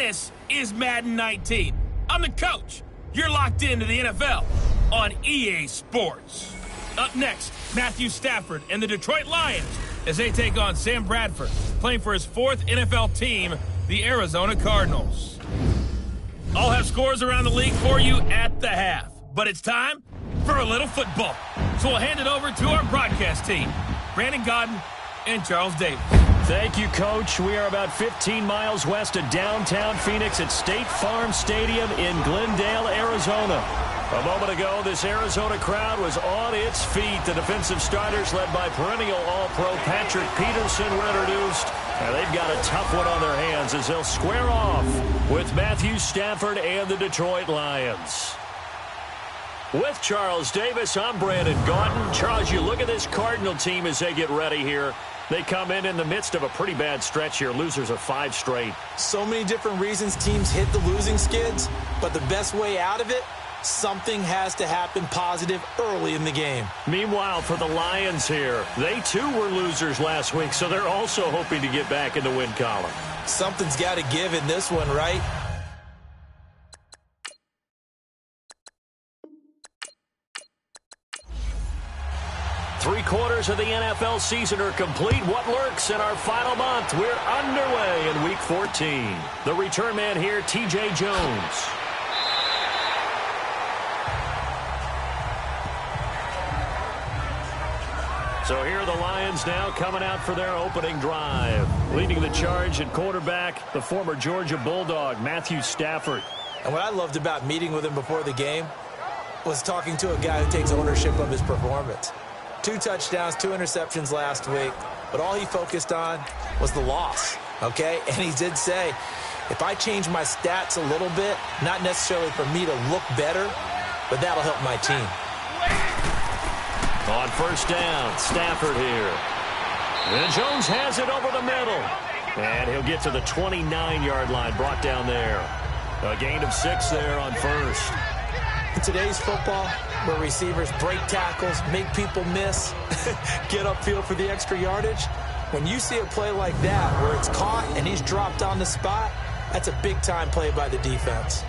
This is Madden 19. I'm the coach. You're locked into the NFL on EA Sports. Up next, Matthew Stafford and the Detroit Lions as they take on Sam Bradford, playing for his fourth NFL team, the Arizona Cardinals. I'll have scores around the league for you at the half, but it's time for a little football. So we'll hand it over to our broadcast team, Brandon Godden and Charles Davis. Thank you, Coach. We are about 15 miles west of downtown Phoenix at State Farm Stadium in Glendale, Arizona. A moment ago, this Arizona crowd was on its feet. The defensive starters, led by perennial All-Pro Patrick Peterson, were introduced. And they've got a tough one on their hands as they'll square off with Matthew Stafford and the Detroit Lions. With Charles Davis, I'm Brandon Gaudin. Charles, you look at this Cardinal team as they get ready here. They come in the midst of a pretty bad stretch here. Losers of 5 straight. So many different reasons teams hit the losing skids, but the best way out of it, something has to happen positive early in the game. Meanwhile, for the Lions here, they too were losers last week, so they're also hoping to get back in the win column. Something's got to give in this one, right? Three-quarters of the NFL season are complete. What lurks in our final month? We're underway in Week 14. The return man here, T.J. Jones. So here are the Lions now coming out for their opening drive. Leading the charge at quarterback, the former Georgia Bulldog, Matthew Stafford. And what I loved about meeting with him before the game was talking to a guy who takes ownership of his performance. 2 touchdowns, 2 interceptions last week, but all he focused on was the loss, okay? And he did say, if I change my stats a little bit, not necessarily for me to look better, but that'll help my team. On first down, Stafford here. And Jones has it over the middle. And he'll get to the 29-yard line, brought down there. A gain of 6 there on first. In today's football, where receivers break tackles, make people miss, get upfield for the extra yardage, when you see a play like that where it's caught and he's dropped on the spot, that's a big-time play by the defense.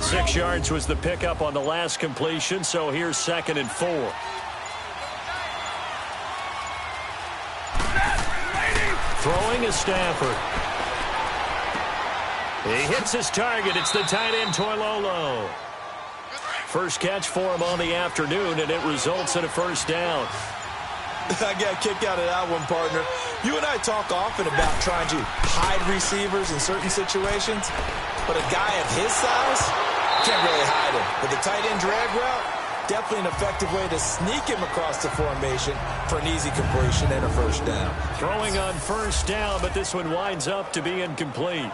Six yards was the pickup on the last completion, so here's 2nd and 4. Throwing is Stafford. He hits his target. It's the tight end, Toilolo. First catch for him on the afternoon, and it results in a first down. I got a kick out of that one, partner. You and I talk often about trying to hide receivers in certain situations, but a guy of his size can't really hide him. But the tight end drag route, definitely an effective way to sneak him across the formation for an easy completion and a first down. Throwing on first down, but this one winds up to be incomplete.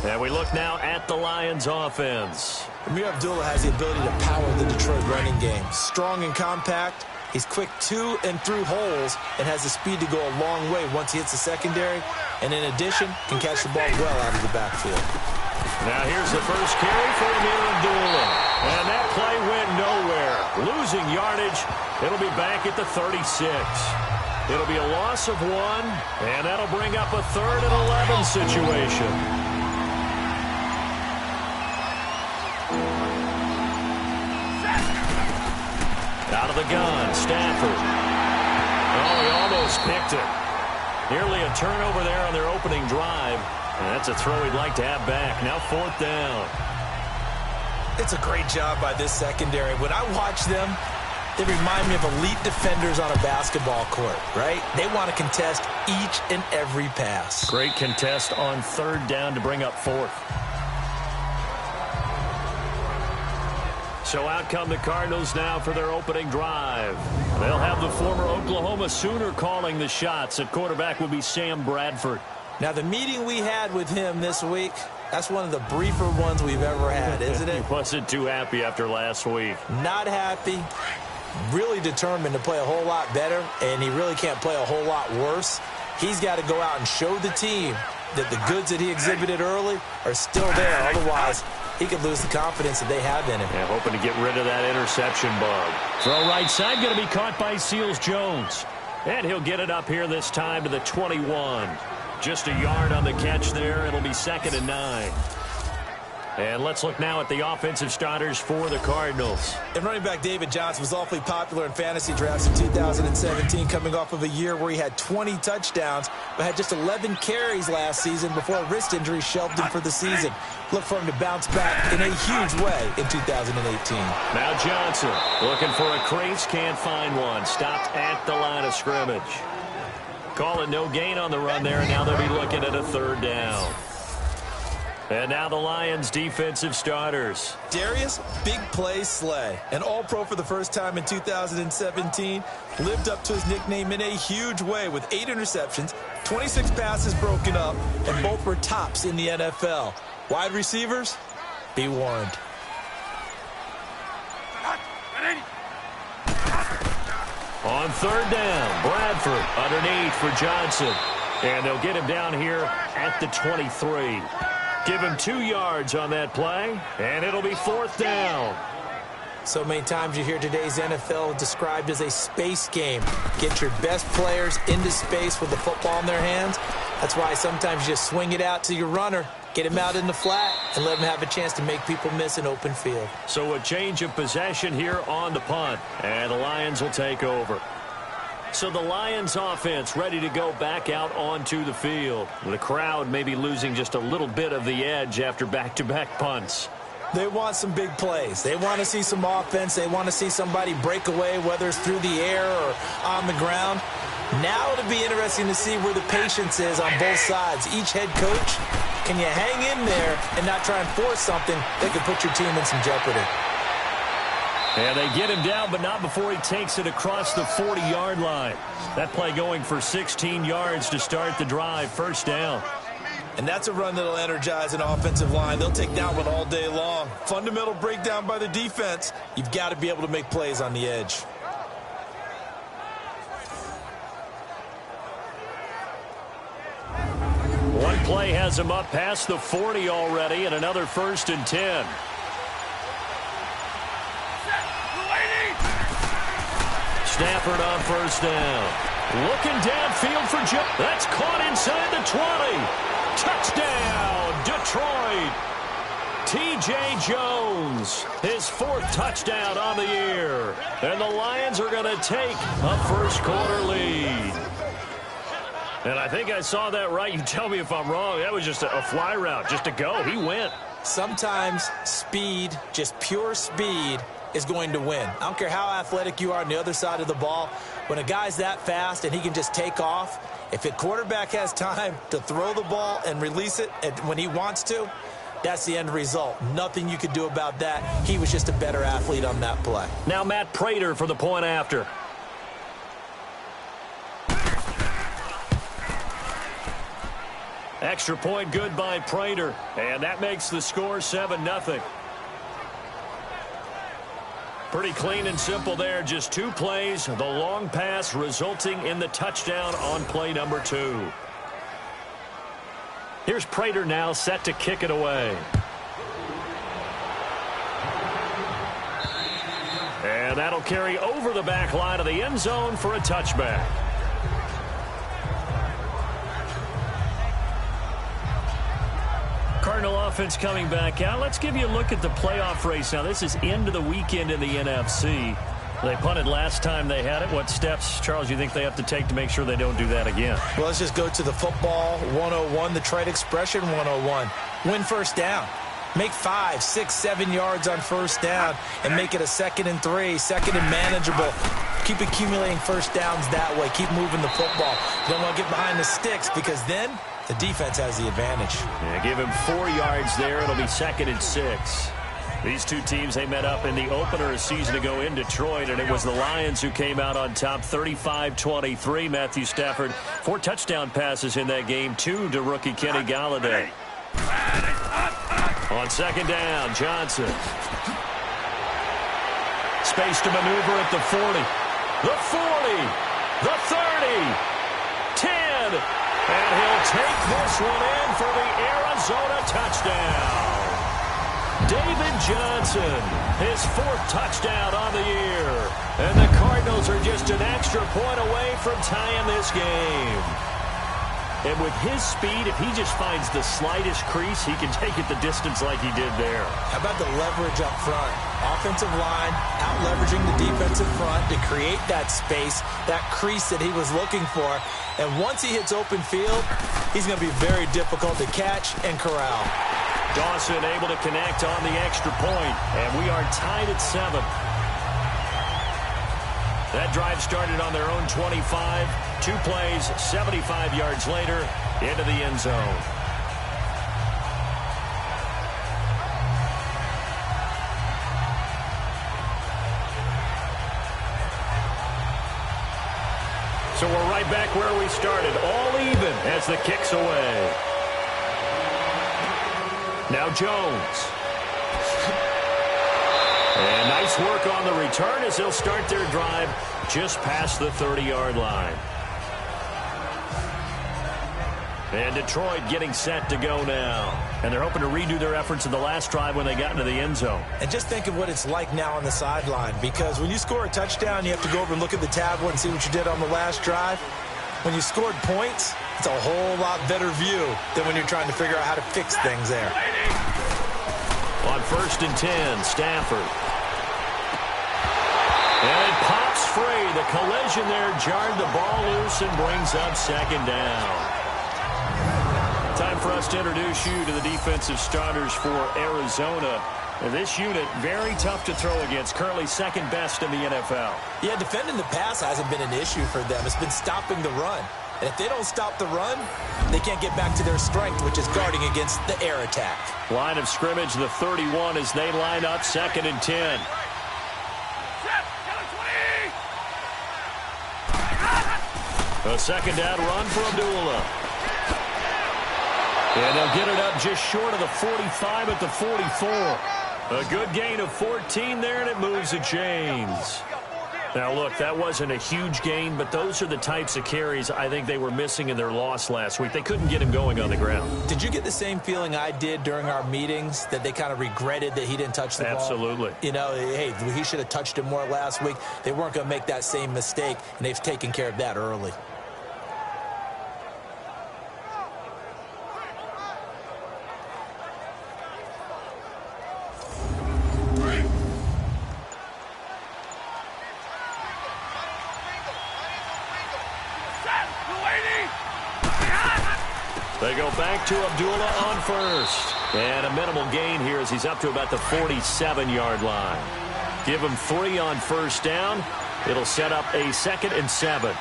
And we look now at the Lions offense. Amir Abdullah has the ability to power the Detroit running game. Strong and compact. He's quick to and through holes and has the speed to go a long way once he hits the secondary. And in addition, can catch the ball well out of the backfield. Now here's the first carry for Amir Abdullah. And that play went nowhere. Losing yardage. It'll be back at the 36. It'll be a loss of 1, and that'll bring up a 3rd and 11 situation. Out of the gun, Stafford. Oh, he almost picked it. Nearly a turnover there on their opening drive. And that's a throw he'd like to have back. Now 4th down. It's a great job by this secondary. When I watch them, they remind me of elite defenders on a basketball court, right? They want to contest each and every pass. Great contest on 3rd down to bring up 4th. So out come the Cardinals now for their opening drive. They'll have the former Oklahoma Sooner calling the shots. At quarterback will be Sam Bradford. Now, the meeting we had with him this week, that's one of the briefer ones we've ever had, isn't it? He wasn't too happy after last week. Not happy. Really determined to play a whole lot better, and he really can't play a whole lot worse. He's got to go out and show the team that the goods that he exhibited early are still there. Otherwise, he could lose the confidence that they have in him. Yeah, hoping to get rid of that interception bug. Throw right side, going to be caught by Seals-Jones. And he'll get it up here this time to the 21. Just a yard on the catch there. It'll be 2nd and 9. And let's look now at the offensive starters for the Cardinals. And running back David Johnson was awfully popular in fantasy drafts in 2017, coming off of a year where he had 20 touchdowns, but had just 11 carries last season before a wrist injury shelved him for the season. Look for him to bounce back in a huge way in 2018. Now Johnson looking for a crease, can't find one. Stopped at the line of scrimmage. Calling no gain on the run there, and now they'll be looking at a 3rd down. And now the Lions defensive starters. Darius Big Play Slay, an all-pro for the first time in 2017, lived up to his nickname in a huge way with 8 interceptions, 26 passes broken up, and both were tops in the NFL. Wide receivers, be warned. On 3rd down, Bradford underneath for Johnson. And they'll get him down here at the 23. Give him 2 yards on that play, and it'll be 4th down. So many times you hear today's NFL described as a space game. Get your best players into space with the football in their hands. That's why sometimes you just swing it out to your runner, get him out in the flat, and let him have a chance to make people miss an open field. So a change of possession here on the punt, and the Lions will take over. So the Lions offense ready to go back out onto the field. The crowd may be losing just a little bit of the edge after back-to-back punts. They want some big plays. They want to see some offense. They want to see somebody break away, whether it's through the air or on the ground. Now it'll be interesting to see where the patience is on both sides. Each head coach, can you hang in there and not try and force something that could put your team in some jeopardy? And they get him down, but not before he takes it across the 40-yard line. That play going for 16 yards to start the drive. 1st down. And that's a run that'll energize an offensive line. They'll take that one all day long. Fundamental breakdown by the defense. You've got to be able to make plays on the edge. One play has him up past the 40 already, and another 1st and 10. Stafford on 1st down. Looking downfield for Joe. That's caught inside the 20. Touchdown, Detroit. T.J. Jones, his 4th touchdown on the year. And the Lions are going to take a 1st quarter lead. And I think I saw that right. You tell me if I'm wrong. That was just a fly route, just to go. He went. Sometimes speed, just pure speed, is going to win. I don't care how athletic you are on the other side of the ball. When a guy's that fast and he can just take off, if the quarterback has time to throw the ball and release it when he wants to, that's the end result. Nothing you could do about that. He was just a better athlete on that play. Now Matt Prater for the point after. Extra point good by Prater, and that makes the score 7-0. Pretty clean and simple there. Just 2 plays. The long pass resulting in the touchdown on play number 2. Here's Prater now set to kick it away. And that'll carry over the back line of the end zone for a touchback. Cardinal offense coming back out. Let's give you a look at the playoff race. Now, this is end of the weekend in the NFC. They punted last time they had it. What steps, Charles, you think they have to take to make sure they don't do that again? Well, let's just go to the football 101, the trite expression 101. Win 1st down. Make 5, 6, 7 yards on 1st down and make it a 2nd and 3, 2nd and manageable. Keep accumulating 1st downs that way. Keep moving the football. You don't want to get behind the sticks because then the defense has the advantage. Yeah, give him 4 yards there. It'll be 2nd and 6. These two teams, they met up in the opener a season ago in Detroit, and it was the Lions who came out on top 35-23. Matthew Stafford, 4 touchdown passes in that game, 2 to rookie Kenny Galladay. On 2nd down, Johnson. Space to maneuver at the 40. The 40. The 30. 10. And he'll take this one in for the Arizona touchdown. David Johnson, his 4th touchdown on the year. And the Cardinals are just an extra point away from tying this game. And with his speed, if he just finds the slightest crease, he can take it the distance like he did there. How about the leverage up front? Offensive line out-leveraging the defensive front to create that space, that crease that he was looking for. And once he hits open field, he's going to be very difficult to catch and corral. Dawson able to connect on the extra point, and we are tied at 7. That drive started on their own 25. 2 plays, 75 yards later, into the end zone. So we're right back where we started, all even as the kick's away. Now Jones. And nice work on the return as they'll start their drive just past the 30-yard line. And Detroit getting set to go now. And they're hoping to redo their efforts in the last drive when they got into the end zone. And just think of what it's like now on the sideline, because when you score a touchdown, you have to go over and look at the tablet and see what you did on the last drive. When you scored points, it's a whole lot better view than when you're trying to figure out how to fix things there. On 1st and 10, Stafford. And it pops free. The collision there jarred the ball loose and brings up 2nd down. Time for us to introduce you to the defensive starters for Arizona. And this unit, very tough to throw against, currently 2nd best in the NFL. Yeah, defending the pass hasn't been an issue for them. It's been stopping the run. And if they don't stop the run, they can't get back to their strength, which is guarding against the air attack. Line of scrimmage, the 31, as they line up 2nd and 10. A 2nd down run for Abdullah. And they'll get it up just short of the 45 at the 44. A good gain of 14 there, and it moves the chains. Now, look, that wasn't a huge gain, but those are the types of carries I think they were missing in their loss last week. They couldn't get him going on the ground. Did you get the same feeling I did during our meetings, that they kind of regretted that he didn't touch the ball? Absolutely. You know, hey, he should have touched it more last week. They weren't going to make that same mistake, and they've taken care of that early. They go back to Abdullah on 1st. And a minimal gain here as he's up to about the 47-yard line. Give him 3 on 1st down. It'll set up a 2nd and 7.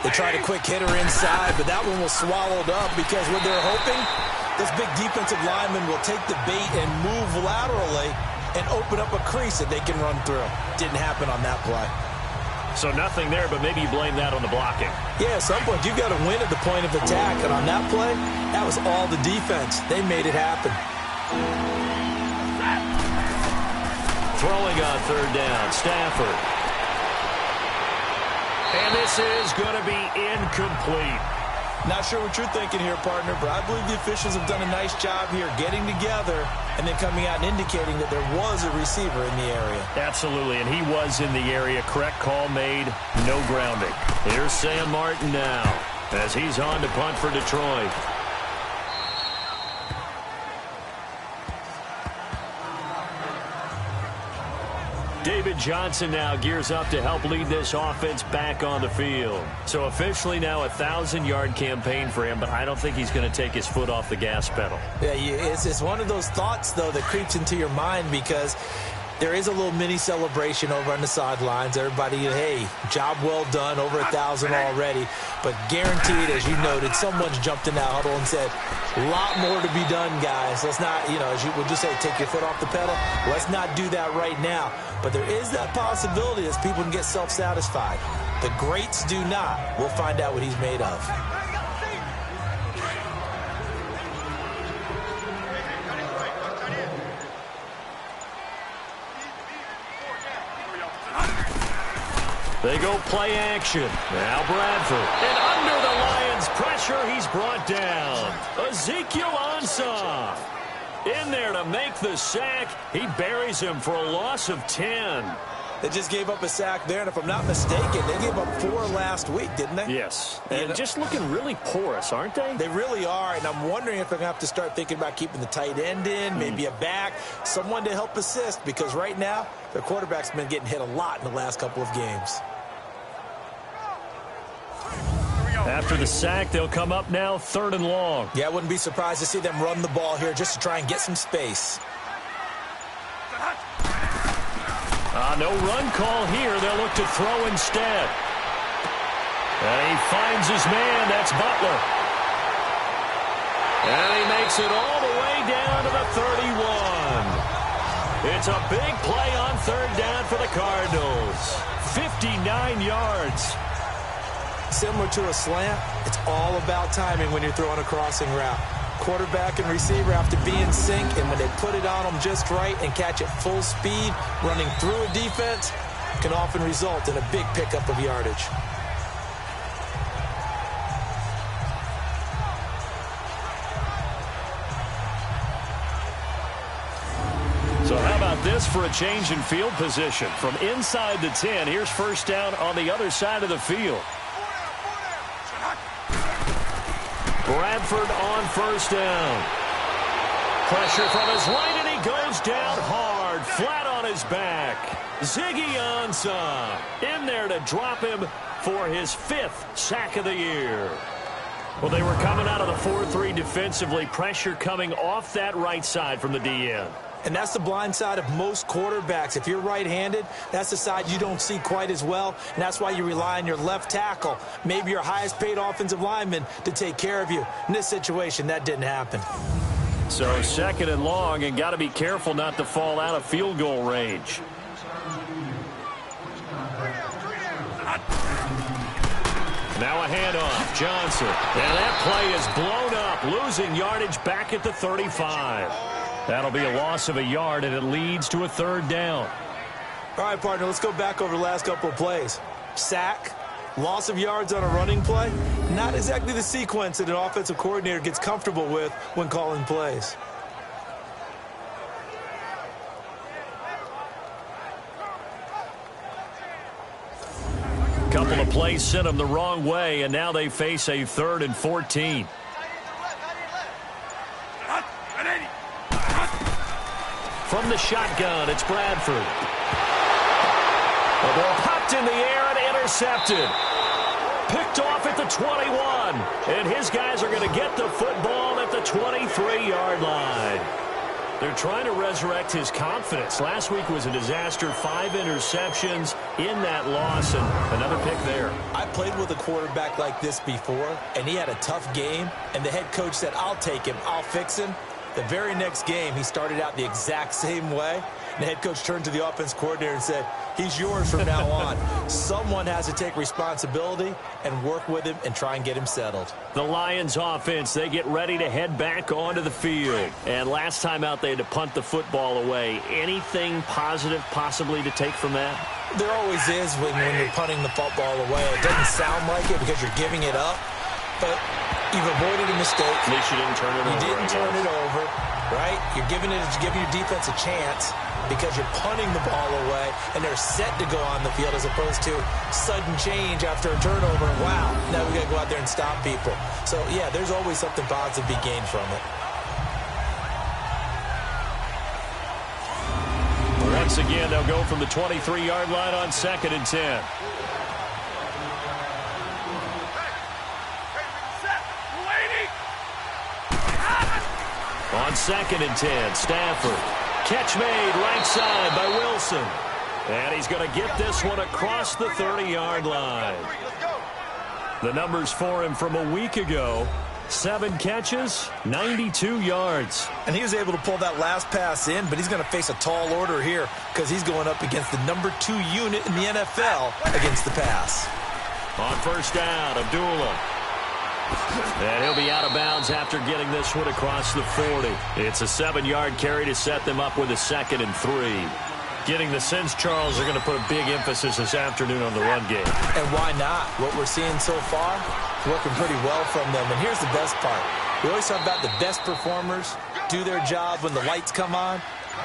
They tried a quick hitter inside, but that one was swallowed up because what they're hoping, this big defensive lineman will take the bait and move laterally and open up a crease that they can run through. Didn't happen on that play. So nothing there, but maybe you blame that on the blocking. Yeah, at some point, you've got to win at the point of attack. And on that play, that was all the defense. They made it happen. Throwing on 3rd down, Stafford. And this is going to be incomplete. Not sure what you're thinking here, partner, but I believe the officials have done a nice job here getting together and then coming out and indicating that there was a receiver in the area. Absolutely, and he was in the area. Correct call made, no grounding. Here's Sam Martin now as he's on to punt for Detroit. David Johnson now gears up to help lead this offense back on the field. So officially now a 1,000-yard campaign for him, but I don't think he's going to take his foot off the gas pedal. Yeah, it's one of those thoughts, though, that creeps into your mind because there is a little mini celebration over on the sidelines. Everybody, hey, job well done, over 1,000 already. But guaranteed, as you noted, someone's jumped in that huddle and said, a lot more to be done, guys. Let's not, as you would just say, take your foot off the pedal. Let's not do that right now. But there is that possibility that people can get self-satisfied. The greats do not. We'll find out what he's made of. They go play action. Now Bradford. And under the Lions' pressure, he's brought down. Ezekiel Ansah. In there to make the sack. He buries him for a loss of 10. They just gave up a sack there, and if I'm not mistaken, they gave up 4 last week, didn't they? Yes, and just looking really porous, aren't they? They really are, and I'm wondering if they're going to have to start thinking about keeping the tight end in, maybe a back, someone to help assist, because right now, their quarterback's been getting hit a lot in the last couple of games. After the sack, they'll come up now 3rd and long. Yeah, I wouldn't be surprised to see them run the ball here just to try and get some space. No run call here. They'll look to throw instead. And he finds his man. That's Butler. And he makes it all the way down to the 31. It's a big play on 3rd down for the Cardinals. 59 yards. Similar to a slant, it's all about timing when you're throwing a crossing route. Quarterback and receiver have to be in sync, and when they put it on them just right and catch it full speed, running through a defense can often result in a big pickup of yardage. So how about this for a change in field position? From inside the 10, here's 1st down on the other side of the field. Bradford on 1st down. Pressure from his right, and he goes down hard, flat on his back. Ziggy Ansah in there to drop him for his 5th sack of the year. Well, they were coming out of the 4-3 defensively. Pressure coming off that right side from the DN. And that's the blind side of most quarterbacks. If you're right-handed, that's the side you don't see quite as well, and that's why you rely on your left tackle, maybe your highest-paid offensive lineman, to take care of you. In this situation, that didn't happen. So 2nd and long, and got to be careful not to fall out of field goal range. Now a handoff, Johnson. And that play is blown up, losing yardage back at the 35. That'll be a loss of a yard, and it leads to a 3rd down. All right, partner, let's go back over the last couple of plays. Sack, loss of yards on a running play. Not exactly the sequence that an offensive coordinator gets comfortable with when calling plays. Couple of plays sent them the wrong way, and now they face a 3rd and 14. From the shotgun, it's Bradford. The ball popped in the air and intercepted. Picked off at the 21. And his guys are going to get the football at the 23-yard line. They're trying to resurrect his confidence. Last week was a disaster. 5 interceptions in that loss, and another pick there. I played with a quarterback like this before, and he had a tough game, and the head coach said, "I'll take him, I'll fix him." The very next game, he started out the exact same way. The head coach turned to the offense coordinator and said, "He's yours from now on." Someone has to take responsibility and work with him and try and get him settled. The Lions offense, they get ready to head back onto the field. And last time out, they had to punt the football away. Anything positive possibly to take from that? There always is when you're punting the football away. It doesn't sound like it because you're giving it up, but you've avoided a mistake. At least you didn't turn it over. You didn't turn it over, right? You're giving your defense a chance because you're punting the ball away, and they're set to go on the field as opposed to sudden change after a turnover. Wow, now we got to go out there and stop people. So, yeah, there's always something positive to be gained from it. Once again, they'll go from the 23-yard line on 2nd and 10. On 2nd and 10, Stafford. Catch made right side by Wilson. And he's going to get this one across the 30-yard line. The numbers for him from a week ago: 7 catches, 92 yards. And he was able to pull that last pass in, but he's going to face a tall order here because he's going up against the number 2 unit in the NFL against the pass. On 1st down, Abdullah. And he'll be out of bounds after getting this one across the 40. It's a 7-yard carry to set them up with a 2nd and 3. Getting the sense, Charles, are going to put a big emphasis this afternoon on the run game. And why not? What we're seeing so far, working pretty well from them. And here's the best part. We always talk about the best performers do their job when the lights come on.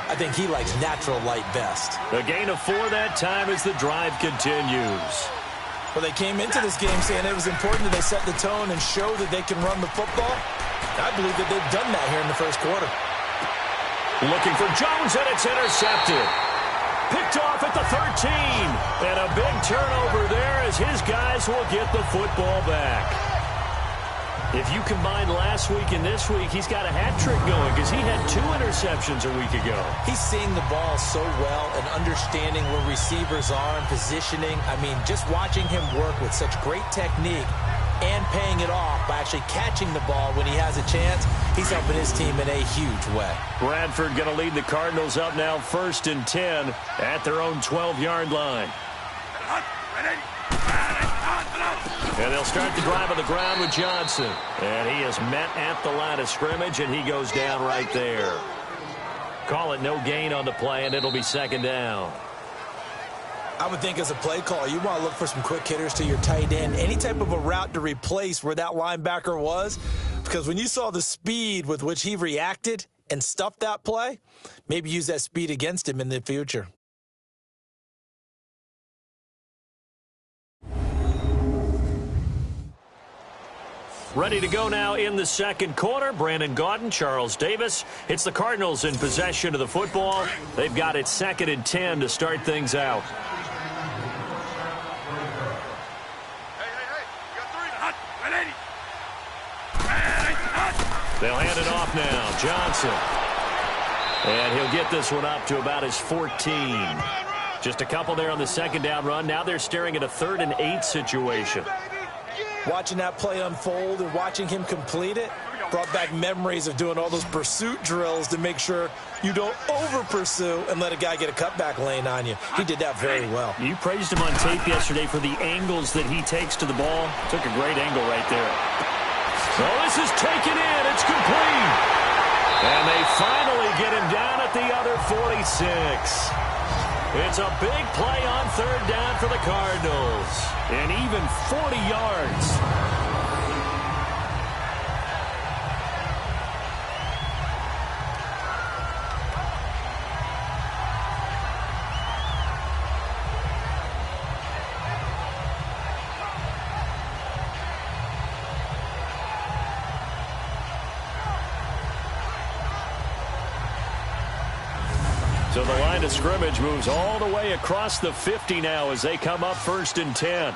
I think he likes natural light best. A gain of 4 that time as the drive continues. Well, they came into this game saying it was important that they set the tone and show that they can run the football. I believe that they've done that here in the first quarter. Looking for Jones, and it's intercepted. Picked off at the 13. And a big turnover there as his guys will get the football back. If you combine last week and this week, he's got a hat trick going because he had 2 interceptions a week ago. He's seeing the ball so well and understanding where receivers are and positioning. I mean, just watching him work with such great technique and paying it off by actually catching the ball when he has a chance, he's helping his team in a huge way. Bradford going to lead the Cardinals up now 1st and 10 at their own 12-yard line. And they'll start the drive on the ground with Johnson. And he is met at the line of scrimmage, and he goes down right there. Call it no gain on the play, and it'll be 2nd down. I would think as a play caller, you want to look for some quick hitters to your tight end. Any type of a route to replace where that linebacker was. Because when you saw the speed with which he reacted and stuffed that play, maybe use that speed against him in the future. Ready to go now in the second quarter. Brandon Gaudin, Charles Davis. It's the Cardinals in possession of the football. They've got it 2nd and 10 to start things out. They'll hand it off now. Johnson. And he'll get this one up to about his 14. Just a couple there on the 2nd down run. Now they're staring at a 3rd and 8 situation. Watching that play unfold and watching him complete it brought back memories of doing all those pursuit drills to make sure you don't over-pursue and let a guy get a cutback lane on you. He did that very well. You praised him on tape yesterday for the angles that he takes to the ball. Took a great angle right there. So this is taken in. It's complete. And they finally get him down at the other 46. It's a big play on 3rd down for the Cardinals. And even 40 yards. So the line of scrimmage moves all the way across the 50 now as they come up 1st and 10.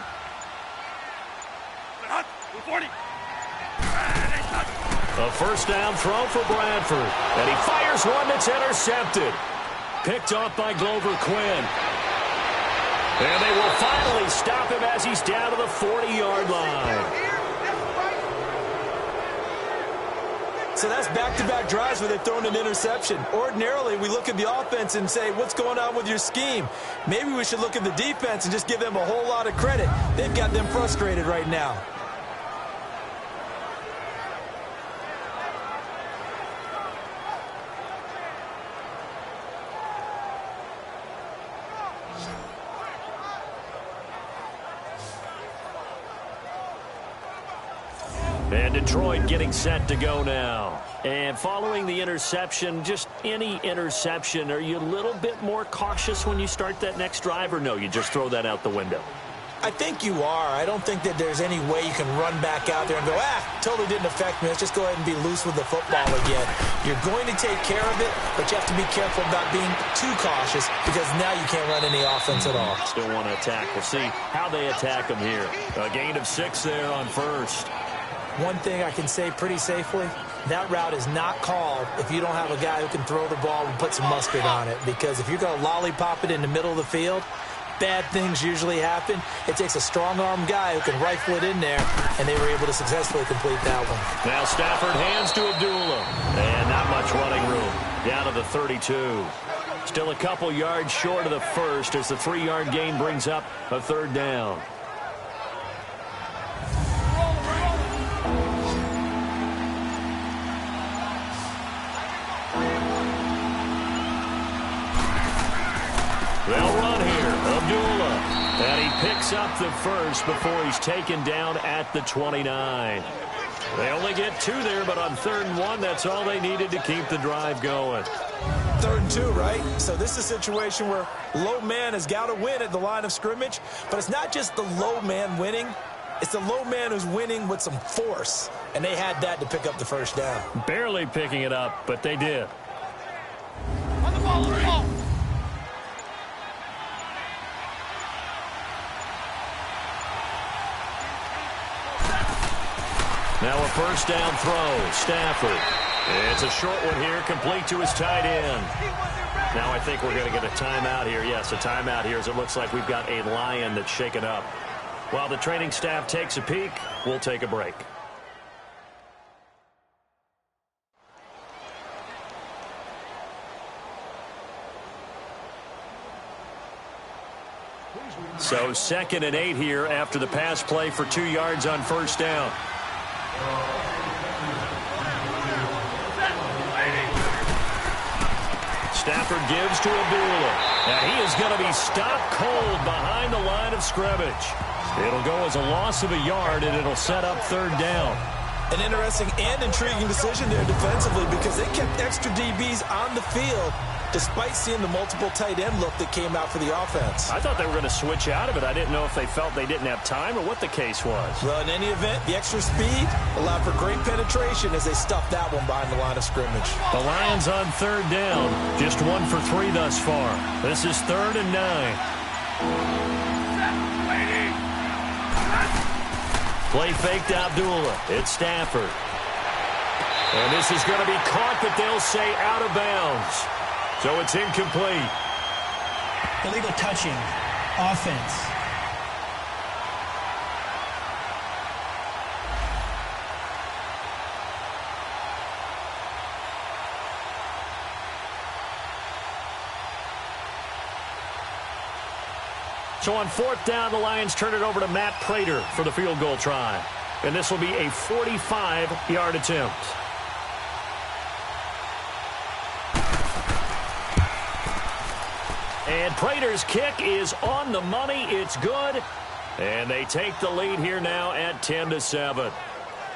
A 1st down throw for Bradford. And he fires one that's intercepted. Picked off by Glover Quinn. And they will finally stop him as he's down to the 40-yard line. So that's back-to-back drives where they've thrown an interception. Ordinarily, we look at the offense and say, what's going on with your scheme? Maybe we should look at the defense and just give them a whole lot of credit. They've got them frustrated right now. And Detroit getting set to go now. And following the interception, just any interception, are you a little bit more cautious when you start that next drive, or no, you just throw that out the window? I think you are. I don't think that there's any way you can run back out there and go, totally didn't affect me. Let's just go ahead and be loose with the football again. You're going to take care of it, but you have to be careful about being too cautious because now you can't run any offense at all. Still want to attack. We'll see how they attack them here. A gain of 6 there on 1st. One thing I can say pretty safely, that route is not called if you don't have a guy who can throw the ball and put some mustard on it. Because if you're going to lollipop it in the middle of the field, bad things usually happen. It takes a strong-arm guy who can rifle it in there, and they were able to successfully complete that one. Now Stafford hands to Abdullah. And not much running room. Down to the 32. Still a couple yards short of the 1st as the 3-yard gain brings up a 3rd down. They'll run here. Abdullah. And he picks up the 1st before he's taken down at the 29. They only get 2 there, but on 3rd and 1, that's all they needed to keep the drive going. 3rd and 2, right? So this is a situation where low man has got to win at the line of scrimmage, but it's not just the low man winning. It's the low man who's winning with some force, and they had that to pick up the 1st down. Barely picking it up, but they did. On the ball, on the ball. Now a 1st down throw. Stafford. It's a short one here, complete to his tight end. Now I think we're going to get a timeout here. Yes, a timeout here as it looks like we've got a Lion that's shaken up. While the training staff takes a peek, we'll take a break. So 2nd and 8 here after the pass play for 2 yards on 1st down. Stafford gives to Abdullah. And he is going to be stopped cold behind the line of scrimmage. It'll go as a loss of a yard, and it'll set up 3rd down. An interesting and intriguing decision there defensively because they kept extra DBs on the field despite seeing the multiple tight end look that came out for the offense. I thought they were going to switch out of it. I didn't know if they felt they didn't have time or what the case was. Well, in any event, the extra speed allowed for great penetration as they stuffed that one behind the line of scrimmage. The Lions on 3rd down. Just 1 for 3 thus far. This is 3rd and 9. Play fake to Abdullah. It's Stafford. And this is going to be caught, but they'll say out of bounds. So it's incomplete. Illegal touching. Offense. So on 4th down, the Lions turn it over to Matt Prater for the field goal try. And this will be a 45-yard attempt. And Prater's kick is on the money. It's good. And they take the lead here now at 10-7.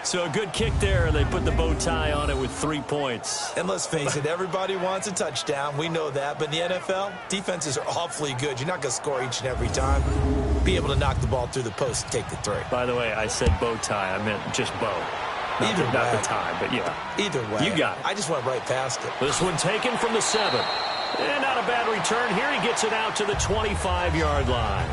So a good kick there. They put the bow tie on it with 3 points. And let's face it, everybody wants a touchdown. We know that. But in the NFL, defenses are awfully good. You're not going to score each and every time. Be able to knock the ball through the post and take the 3. By the way, I said bow tie. I meant just bow. Not the tie, but yeah. Either way. You got it. I just went right past it. This one taken from the 7. And not a bad return here. He gets it out to the 25-yard line.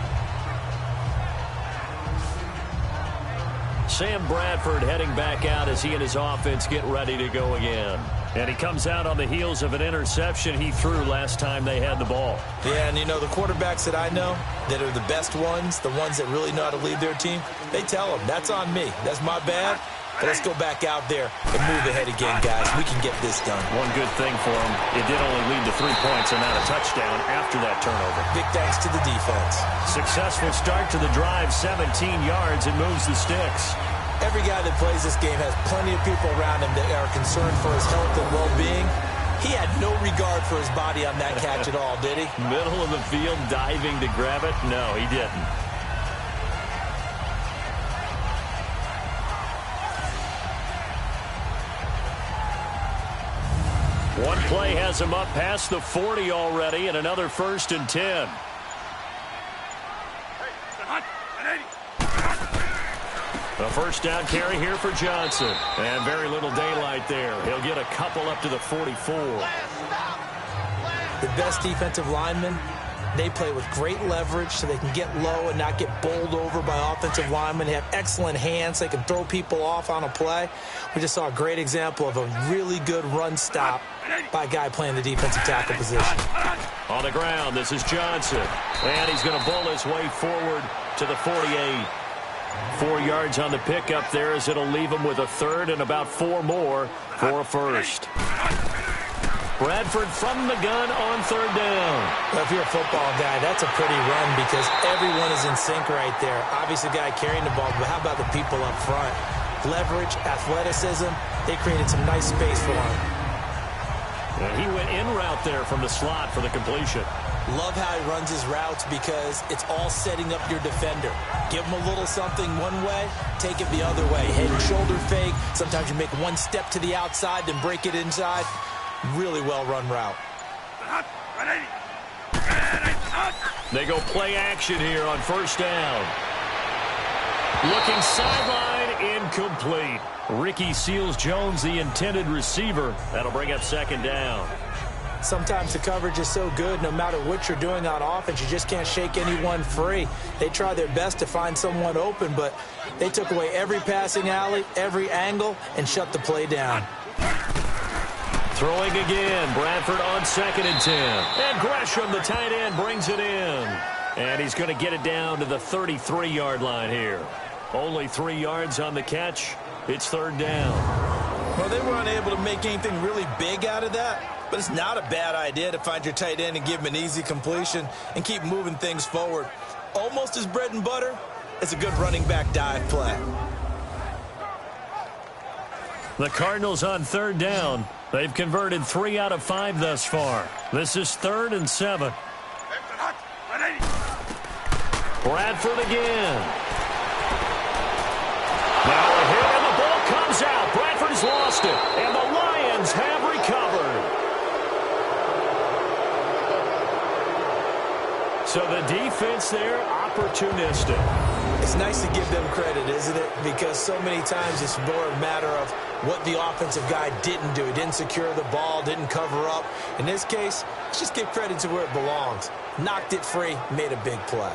Sam Bradford heading back out as he and his offense get ready to go again. And he comes out on the heels of an interception he threw last time they had the ball. Yeah, and you know, the quarterbacks that I know that are the best ones, the ones that really know how to lead their team, they tell them, that's on me. That's my bad. But let's go back out there and move ahead again, guys. We can get this done. One good thing for him, it did only lead to 3 points and not a touchdown after that turnover. Big thanks to the defense. Successful start to the drive, 17 yards, and moves the sticks. Every guy that plays this game has plenty of people around him that are concerned for his health and well-being. He had no regard for his body on that catch at all, did he? Middle of the field, diving to grab it? No, he didn't. One play has him up past the 40 already, and another 1st and 10. A 1st down carry here for Johnson. And very little daylight there. He'll get a couple up to the 44. The best defensive linemen, they play with great leverage so they can get low and not get bowled over by offensive linemen. They have excellent hands. They can throw people off on a play. We just saw a great example of a really good run stop by a guy playing the defensive tackle position. On the ground, this is Johnson. And he's going to bowl his way forward to the 48. 4 yards on the pickup there as it'll leave him with a 3rd and about 4 more for a 1st. Bradford from the gun on 3rd down. Well, if you're a football guy, that's a pretty run because everyone is in sync right there. Obviously, the guy carrying the ball, but how about the people up front? Leverage, athleticism, they created some nice space for him. And he went in route there from the slot for the completion. Love how he runs his routes because it's all setting up your defender. Give him a little something one way, take it the other way. Head and shoulder fake. Sometimes you make one step to the outside, then break it inside. Really well-run route. They go play action here on first down. Looking sideline, incomplete. Ricky Seals-Jones, the intended receiver. That'll bring up second down. Sometimes the coverage is so good, no matter what you're doing on offense, you just can't shake anyone free. They try their best to find someone open, but they took away every passing alley, every angle, and shut the play down. Throwing again, Bradford on 2nd and 10. And Gresham, the tight end, brings it in. And he's going to get it down to the 33-yard line here. Only 3 yards on the catch. It's third down. Well, they were unable to make anything really big out of that. But it's not a bad idea to find your tight end and give him an easy completion and keep moving things forward. Almost his bread and butter. It's a good running back dive play. The Cardinals on third down. They've converted 3 out of 5 thus far. This is 3rd and 7. Bradford again. Now a hit and the ball comes out. Bradford's lost it. And the Lions have recovered. So the defense there, opportunistic. It's nice to give them credit, isn't it? Because so many times it's more a matter of what the offensive guy didn't do. He didn't secure the ball, didn't cover up. In this case, let's just give credit to where it belongs. Knocked it free, made a big play.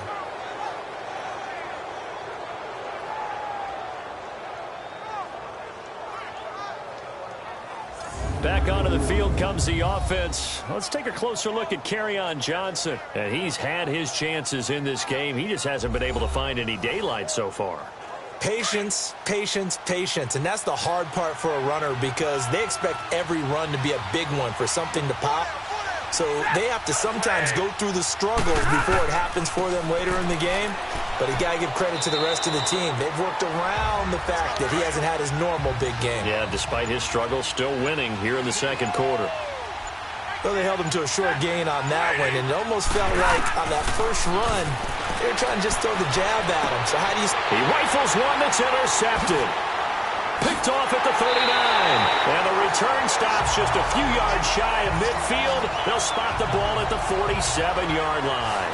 Back onto the field comes the offense. Let's take a closer look at Kerryon Johnson. And he's had his chances in this game. He just hasn't been able to find any daylight so far. Patience, patience, patience. And that's the hard part for a runner because they expect every run to be a big one for something to pop. So they have to sometimes go through the struggles before it happens for them later in the game. But you got to give credit to the rest of the team. They've worked around the fact that he hasn't had his normal big game. Yeah, despite his struggles, still winning here in the second quarter. Well, they held him to a short gain on that one, and it almost felt like on that first run, they were trying to just throw the jab at him. So how do you... He rifles one that's intercepted. Picked off at the 39. And the return stops just a few yards shy of midfield. They'll spot the ball at the 47-yard line.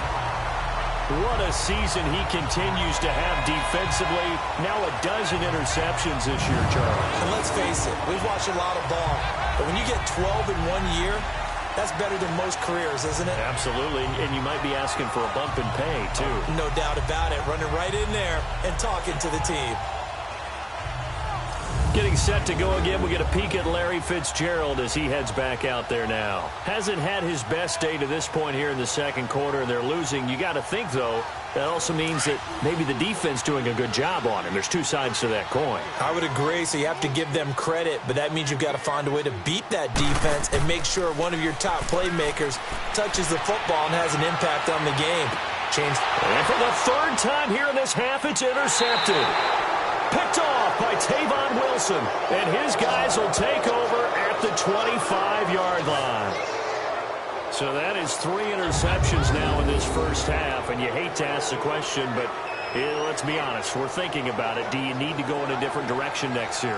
What a season he continues to have defensively. Now a dozen interceptions this year, Charles. And let's face it, we've watched a lot of ball. But when you get 12 in 1 year, that's better than most careers, isn't it? Absolutely, and you might be asking for a bump in pay, too. No doubt about it. Running right in there and talking to the team. Getting set to go again. We get a peek at Larry Fitzgerald as he heads back out there now. Hasn't had his best day to this point here in the second quarter, and they're losing. You got to think, though, that also means that maybe the defense doing a good job on him. There's two sides to that coin. I would agree, so you have to give them credit, but that means you've got to find a way to beat that defense and make sure one of your top playmakers touches the football and has an impact on the game. And for the third time here in this half, it's intercepted. Picked off by Tavon Wilson, and his guys will take over at the 25-yard line. So that is 3 interceptions now in this first half, and you hate to ask the question, but let's be honest, we're thinking about it. Do you need to go in a different direction next series?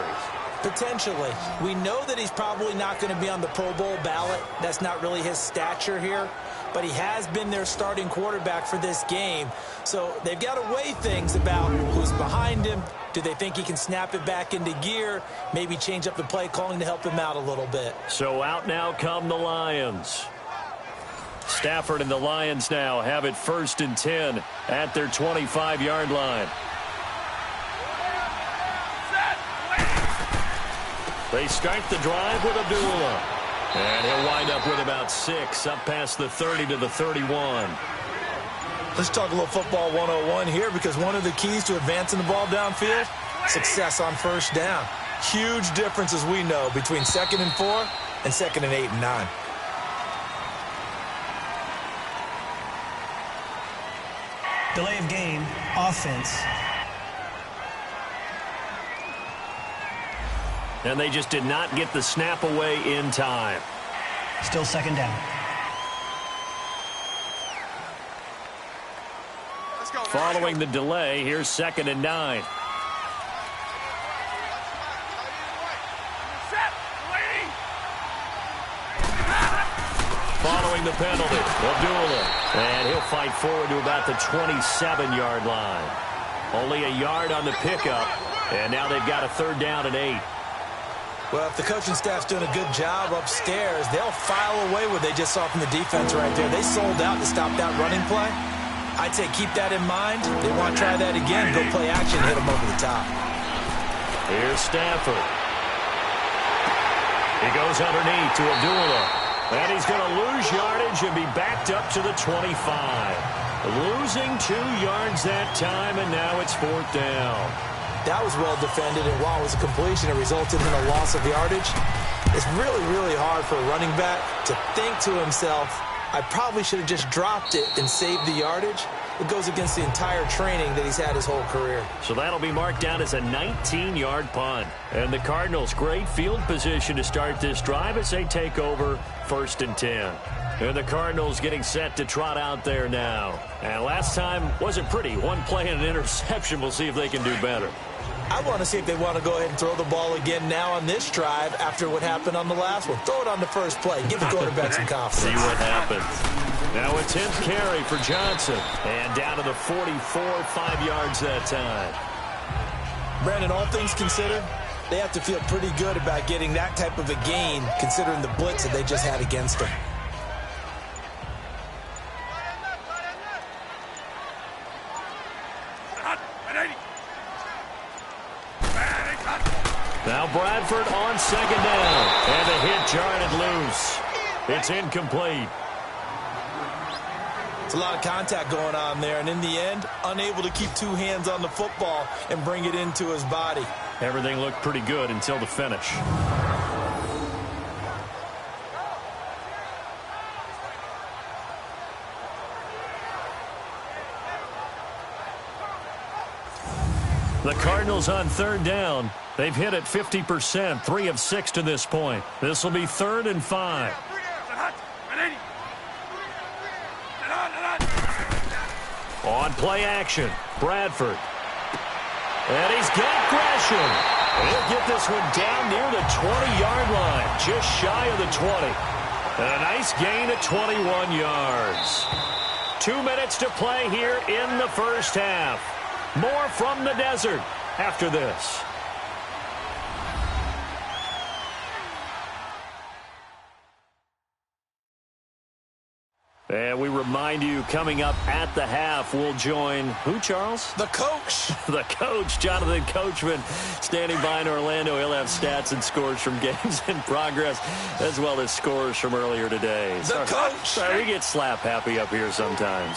Potentially. We know that he's probably not going to be on the Pro Bowl ballot. That's not really his stature here. But he has been their starting quarterback for this game. So they've got to weigh things about who's behind him. Do they think he can snap it back into gear? Maybe change up the play calling to help him out a little bit. So out now come the Lions. Stafford and the Lions now have it 1st and 10 at their 25-yard line. They start the drive with Abdullah. And he'll wind up with about 6 up past the 30 to the 31. Let's talk a little football 101 here because one of the keys to advancing the ball downfield, success on first down. Huge difference, as we know, between 2nd and 4 and 2nd and 8 and 9. Delay of game, offense. And they just did not get the snap away in time. Still second down. Following the delay, here's 2nd and 9. Following the penalty, Abdullah. And he'll fight forward to about the 27-yard line. Only a yard on the pickup, and now they've got a 3rd down and 8. Well, if the coaching staff's doing a good job upstairs, they'll file away what they just saw from the defense right there. They sold out to stop that running play. I'd say keep that in mind. They want to try that again. Go play action, hit them over the top. Here's Stafford. He goes underneath to Abdullah. And he's going to lose yardage and be backed up to the 25. Losing 2 yards that time, and now it's 4th down. That was well defended, and while it was a completion, it resulted in a loss of yardage. It's really, really hard for a running back to think to himself, I probably should have just dropped it and saved the yardage. It goes against the entire training that he's had his whole career. So that'll be marked down as a 19-yard punt. And the Cardinals, great field position to start this drive as they take over 1st and 10. And the Cardinals getting set to trot out there now. And last time wasn't pretty. 1 play and an interception. We'll see if they can do better. I want to see if they want to go ahead and throw the ball again now on this drive after what happened on the last one. Throw it on the first play. Give the quarterback some confidence. See what happens. Now a 10th carry for Johnson. And down to the 44, 5 yards that time. Brandon, all things considered, they have to feel pretty good about getting that type of a gain considering the blitz that they just had against them. Now Bradford on 2nd down. And the hit jarred loose. It's incomplete. It's a lot of contact going on there, and in the end, unable to keep 2 hands on the football and bring it into his body. Everything looked pretty good until the finish. The Cardinals on 3rd down. They've hit it 50%, 3 of 6 to this point. This will be 3rd and 5. On play action, Bradford. And he's got Gresham. He'll get this one down near the 20-yard line, just shy of the 20. And a nice gain of 21 yards. 2 minutes to play here in the first half. More from the desert after this. And we remind you, coming up at the half, we'll join who, Charles? The coach. The coach, Jonathan Coachman, standing by in Orlando. He'll have stats and scores from games in progress, as well as scores from earlier today. The coach. Sorry, we get slap happy up here sometimes.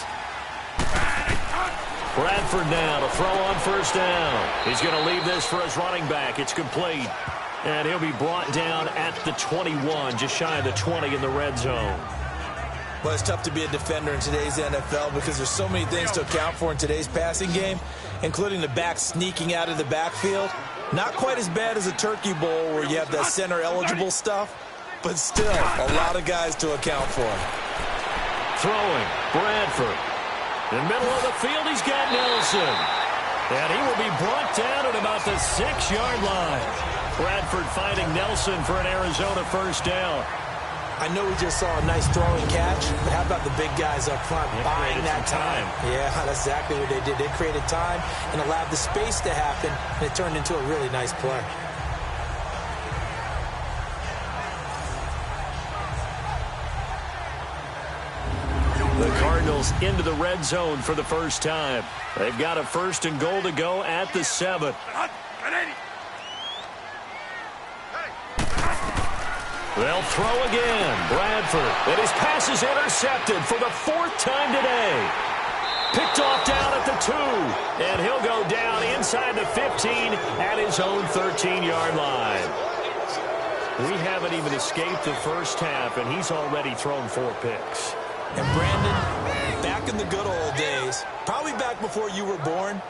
Bradford now to throw on 1st down. He's going to leave this for his running back. It's complete. And he'll be brought down at the 21, just shy of the 20 in the red zone. Well, it's tough to be a defender in today's NFL because there's so many things to account for in today's passing game, including the back sneaking out of the backfield. Not quite as bad as a turkey bowl where you have that center-eligible stuff, but still a lot of guys to account for. Throwing, Bradford. In the middle of the field, he's got Nelson. And he will be brought down at about the 6-yard line. Bradford finding Nelson for an Arizona 1st down. I know we just saw a nice throwing catch, but how about the big guys up front buying that time? Yeah, that's exactly what they did. They created time and allowed the space to happen, and it turned into a really nice play. The Cardinals into the red zone for the first time. They've got a 1st and goal to go at the 7. They'll throw again. Bradford. And his pass is intercepted for the 4th time today. Picked off down at the 2. And he'll go down inside the 15 at his own 13-yard line. We haven't even escaped the first half, and he's already thrown 4 picks. And Brandon, back in the good old days, probably back before you were born,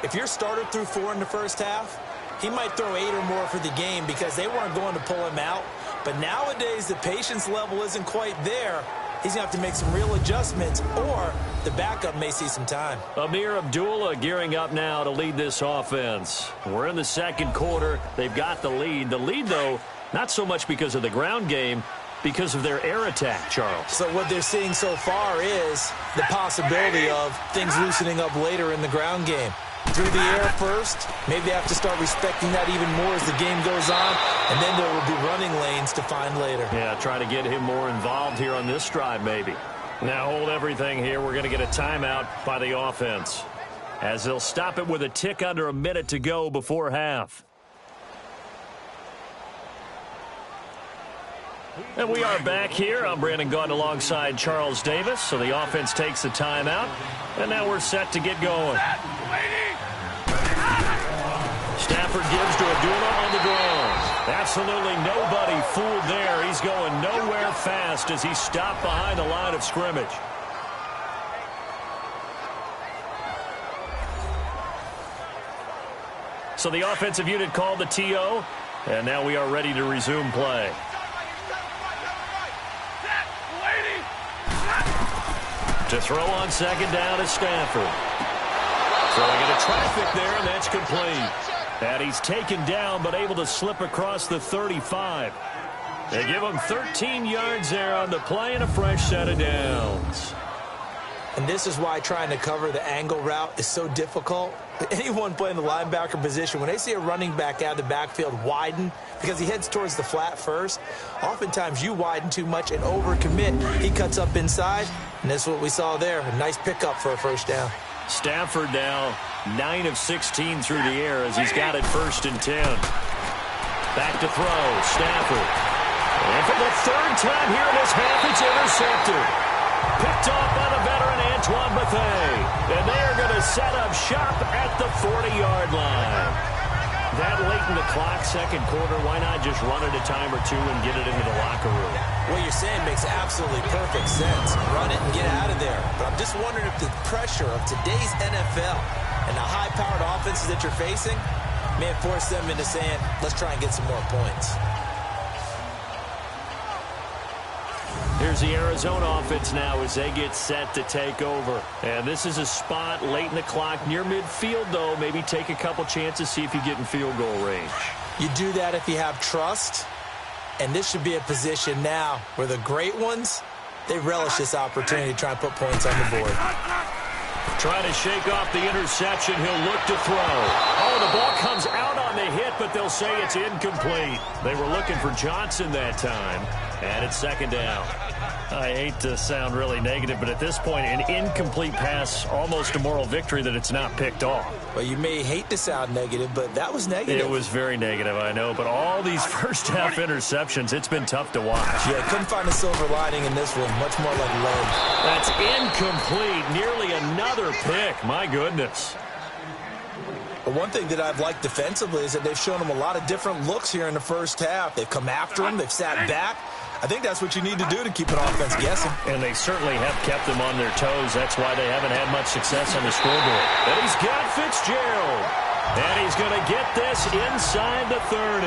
if your starter threw 4 in the first half, he might throw 8 or more for the game because they weren't going to pull him out But nowadays, the patience level isn't quite there. He's going to have to make some real adjustments, or the backup may see some time. Amir Abdullah gearing up now to lead this offense. We're in the second quarter. They've got the lead. The lead, though, not so much because of the ground game, because of their air attack, Charles. So what they're seeing so far is the possibility of things loosening up later in the ground game. Through the air first, maybe they have to start respecting that even more as the game goes on, and then there will be running lanes to find later. Yeah, try to get him more involved here on this drive, maybe. Now hold everything here. We're going to get a timeout by the offense, as they'll stop it with a tick under a minute to go before half. And we are back here. I'm Brandon Gaudin alongside Charles Davis. So the offense takes a timeout, and now we're set to get going. Stafford gives to Abdullah on the draw. Absolutely nobody fooled there. He's going nowhere fast as he stopped behind the line of scrimmage. So the offensive unit called the TO, and now we are ready to resume play. To throw on second down is Stafford. Throwing into traffic there, and that's complete. And he's taken down, but able to slip across the 35. They give him 13 yards there on the play and a fresh set of downs. And this is why trying to cover the angle route is so difficult. Anyone playing the linebacker position, when they see a running back out of the backfield widen, because he heads towards the flat first, oftentimes you widen too much and overcommit. He cuts up inside, and that's what we saw there. A nice pickup for a first down. Stafford now 9 of 16 through the air as he's got it 1st and 10. Back to throw, Stafford. And for the third time here in this half, it's intercepted. Picked off by the veteran Antoine Bethea. And they are going to set up shop at the 40-yard line. That late in the clock, second quarter, why not just run it a time or two and get it into the locker room? What you're saying makes absolutely perfect sense. Run it and get out of there. But I'm just wondering if the pressure of today's NFL and the high-powered offenses that you're facing may have forced them into saying, let's try and get some more points. Here's the Arizona offense now as they get set to take over. And this is a spot late in the clock near midfield, though. Maybe take a couple chances, see if you get in field goal range. You do that if you have trust. And this should be a position now where the great ones, they relish this opportunity to try and put points on the board. Trying to shake off the interception. He'll look to throw. Oh, the ball comes out on the hit, but they'll say it's incomplete. They were looking for Johnson that time. And it's second down. I hate to sound really negative, but at this point, an incomplete pass, almost a moral victory that it's not picked off. Well, you may hate to sound negative, but that was negative. It was very negative, I know. But all these first-half interceptions, it's been tough to watch. Yeah, couldn't find a silver lining in this one. Much more like lead. That's incomplete. Nearly another pick. My goodness. But one thing that I've liked defensively is that they've shown him a lot of different looks here in the first half. They've come after him. They've sat back. I think that's what you need to do to keep an offense guessing. And they certainly have kept them on their toes. That's why they haven't had much success on the scoreboard. And he's got Fitzgerald. And he's going to get this inside the 30.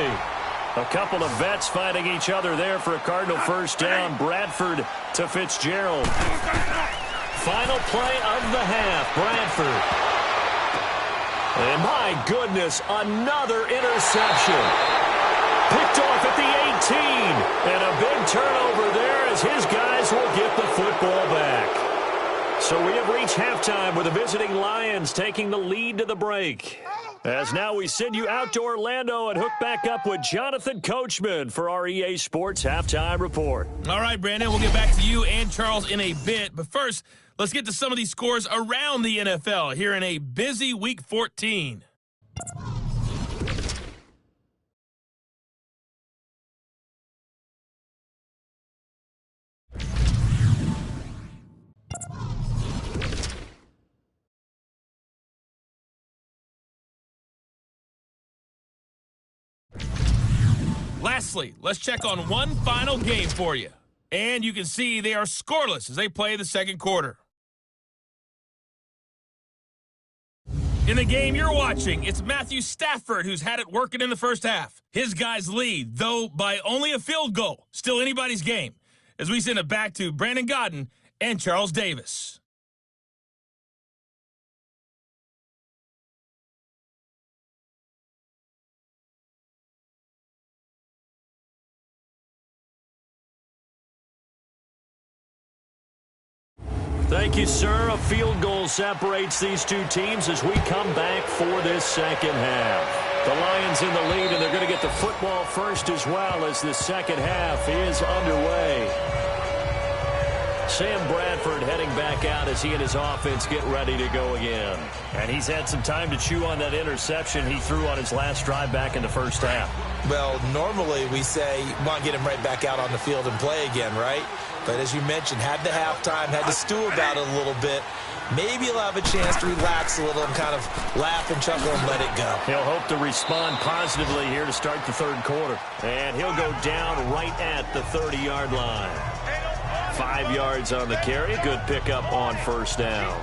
A couple of vets fighting each other there for a Cardinal first down. Bradford to Fitzgerald. Final play of the half. Bradford. And my goodness, another interception. Picked off at the 18. And a big turnover there as his guys will get the football back. So we have reached halftime with the visiting Lions taking the lead to the break. As now we send you out to Orlando and hook back up with Jonathan Coachman for our EA Sports Halftime Report. All right, Brandon, we'll get back to you and Charles in a bit. But first, let's get to some of these scores around the NFL here in a busy Week 14. Lastly, let's check on one final game for you. And you can see they are scoreless as they play the second quarter. In the game you're watching, it's Matthew Stafford who's had it working in the first half. His guys lead, though by only a field goal. Still anybody's game. As we send it back to Brandon Godden and Charles Davis. Thank you, sir. A field goal separates these two teams as we come back for this second half. The Lions in the lead, and they're going to get the football first as well as the second half is underway. Sam Bradford heading back out as he and his offense get ready to go again. And he's had some time to chew on that interception he threw on his last drive back in the first half. Well, normally we say you want to get him right back out on the field and play again, right? But as you mentioned, had the halftime, had to stew about it a little bit. Maybe he'll have a chance to relax a little and kind of laugh and chuckle and let it go. He'll hope to respond positively here to start the third quarter. And he'll go down right at the 30-yard line. 5 yards on the carry. Good pickup on first down.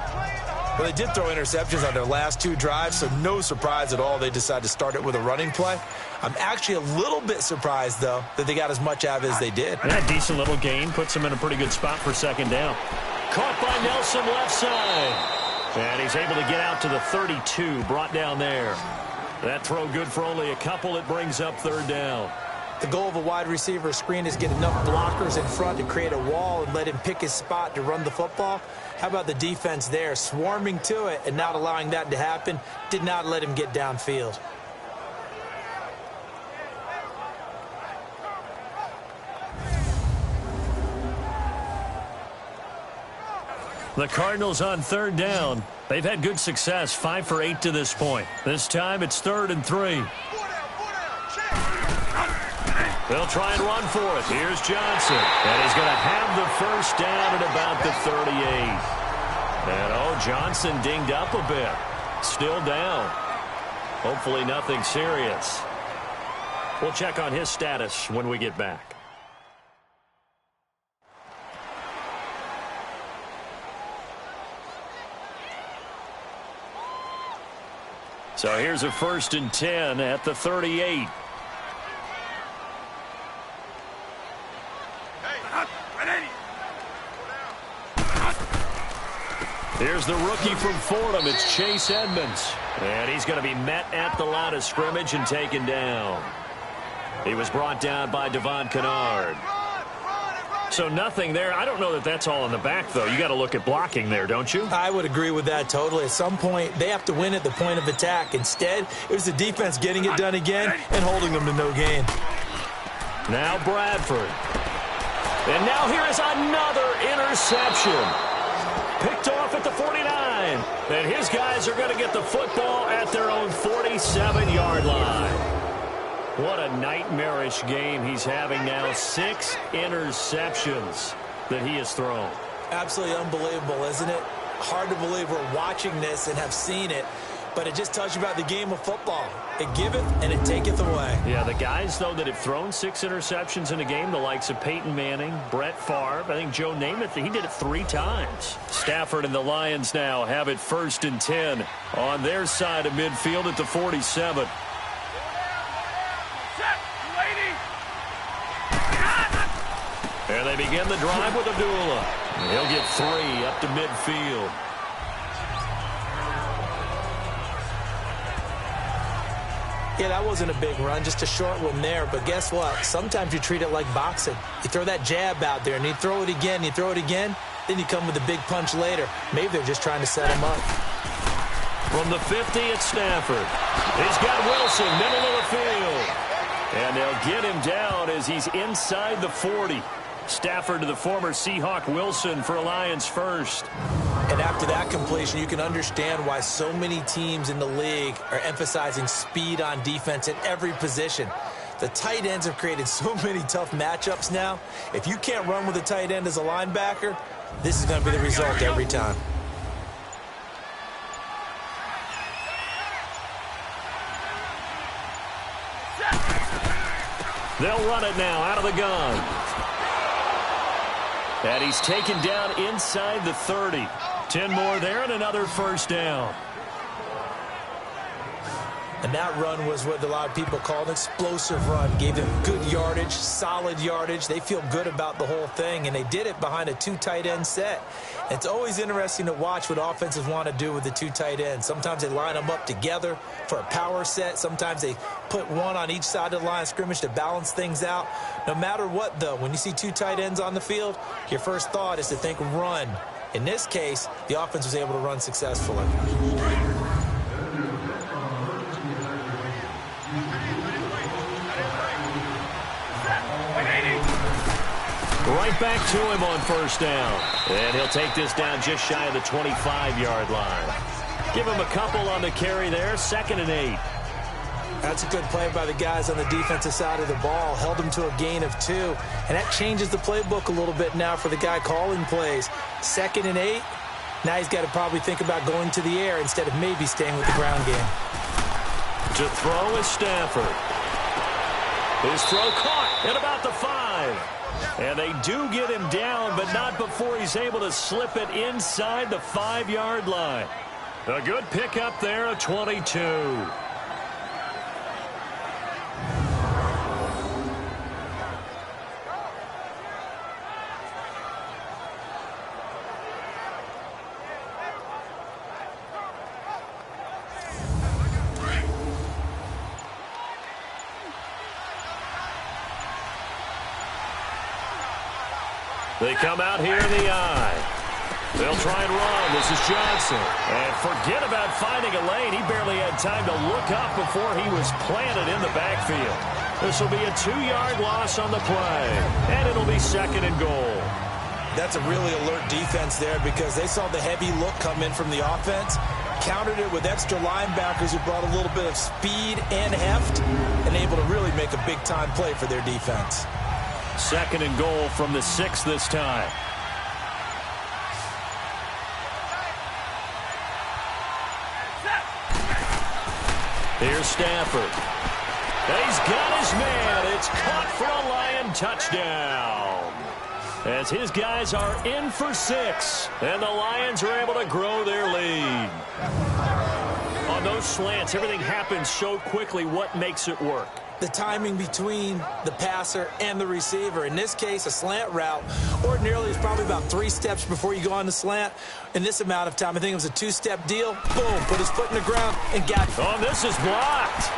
Well, they did throw interceptions on their last two drives, so no surprise at all they decided to start it with a running play. I'm actually a little bit surprised, though, that they got as much out of it as they did. Yeah, decent little gain. Puts them in a pretty good spot for second down. Caught by Nelson left side. And he's able to get out to the 32, brought down there. That throw good for only a couple. It brings up third down. The goal of a wide receiver screen is get enough blockers in front to create a wall and let him pick his spot to run the football. How about the defense there, swarming to it and not allowing that to happen? Did not let him get downfield. The Cardinals on third down. They've had good success, 5 for 8 to this point. This time it's 3rd and 3. They'll try and run for it. Here's Johnson. And he's going to have the first down at about the 38. And, Johnson dinged up a bit. Still down. Hopefully nothing serious. We'll check on his status when we get back. So here's a 1st and 10 at the 38. Here's the rookie from Fordham. It's Chase Edmonds. And he's going to be met at the line of scrimmage and taken down. He was brought down by Devon Kennard. So nothing there. I don't know that that's all in the back, though. You got to look at blocking there, don't you? I would agree with that totally. At some point, they have to win at the point of attack. Instead, it was the defense getting it done again and holding them to no gain. Now Bradford. And now here is another interception. Picked off at the 49. And his guys are going to get the football at their own 47-yard line. What a nightmarish game he's having now. 6 interceptions that he has thrown. Absolutely unbelievable, isn't it? Hard to believe we're watching this and have seen it, but it just tells you about the game of football. It giveth and it taketh away. Yeah, the guys, though, that have thrown 6 interceptions in a game, the likes of Peyton Manning, Brett Favre, I think Joe Namath, he did it 3 times. Stafford and the Lions now have it 1st and 10 on their side of midfield at the 47. And they begin the drive with Abdullah. He'll get 3 up to midfield. Yeah, that wasn't a big run, just a short one there. But guess what? Sometimes you treat it like boxing. You throw that jab out there, and you throw it again, you throw it again, then you come with a big punch later. Maybe they're just trying to set him up. From the 50, it's Stafford. He's got Wilson, middle of the field. And they'll get him down as he's inside the 40. Stafford to the former Seahawk Wilson for a Lions first. And after that completion, you can understand why so many teams in the league are emphasizing speed on defense at every position. The tight ends have created so many tough matchups now. If you can't run with a tight end as a linebacker, this is going to be the result every time. They'll run it now out of the gun. And he's taken down inside the 30. 10 more there and another first down. And that run was what a lot of people call an explosive run. Gave them good yardage, solid yardage. They feel good about the whole thing, and they did it behind a 2 tight end set. It's always interesting to watch what offenses want to do with the 2 tight ends. Sometimes they line them up together for a power set. Sometimes they put one on each side of the line of scrimmage to balance things out. No matter what, though, when you see 2 tight ends on the field, your first thought is to think run. In this case, the offense was able to run successfully. Right back to him on first down. And he'll take this down just shy of the 25-yard line. Give him a couple on the carry there. 2nd and 8. That's a good play by the guys on the defensive side of the ball. Held them to a gain of 2. And that changes the playbook a little bit now for the guy calling plays. 2nd and 8. Now he's got to probably think about going to the air instead of maybe staying with the ground game. To throw is Stafford. His throw caught at about the 5. And they do get him down, but not before he's able to slip it inside the 5-yard line. A good pickup there, a 22. They come out here in the eye. They'll try and run. This is Johnson. And forget about finding a lane. He barely had time to look up before he was planted in the backfield. This will be a 2-yard loss on the play. And it'll be 2nd and goal. That's a really alert defense there because they saw the heavy look come in from the offense, countered it with extra linebackers who brought a little bit of speed and heft, and able to really make a big-time play for their defense. 2nd and goal from the 6 this time. Here's Stafford. And he's got his man. It's caught for a Lion touchdown. As his guys are in for 6. And the Lions are able to grow their lead. On those slants, everything happens so quickly. What makes it work? The timing between the passer and the receiver. In this case, a slant route ordinarily is probably about 3 steps before you go on the slant. In this amount of time, I think it was a 2-step deal. Boom, put his foot in the ground and got it. Oh, this is blocked.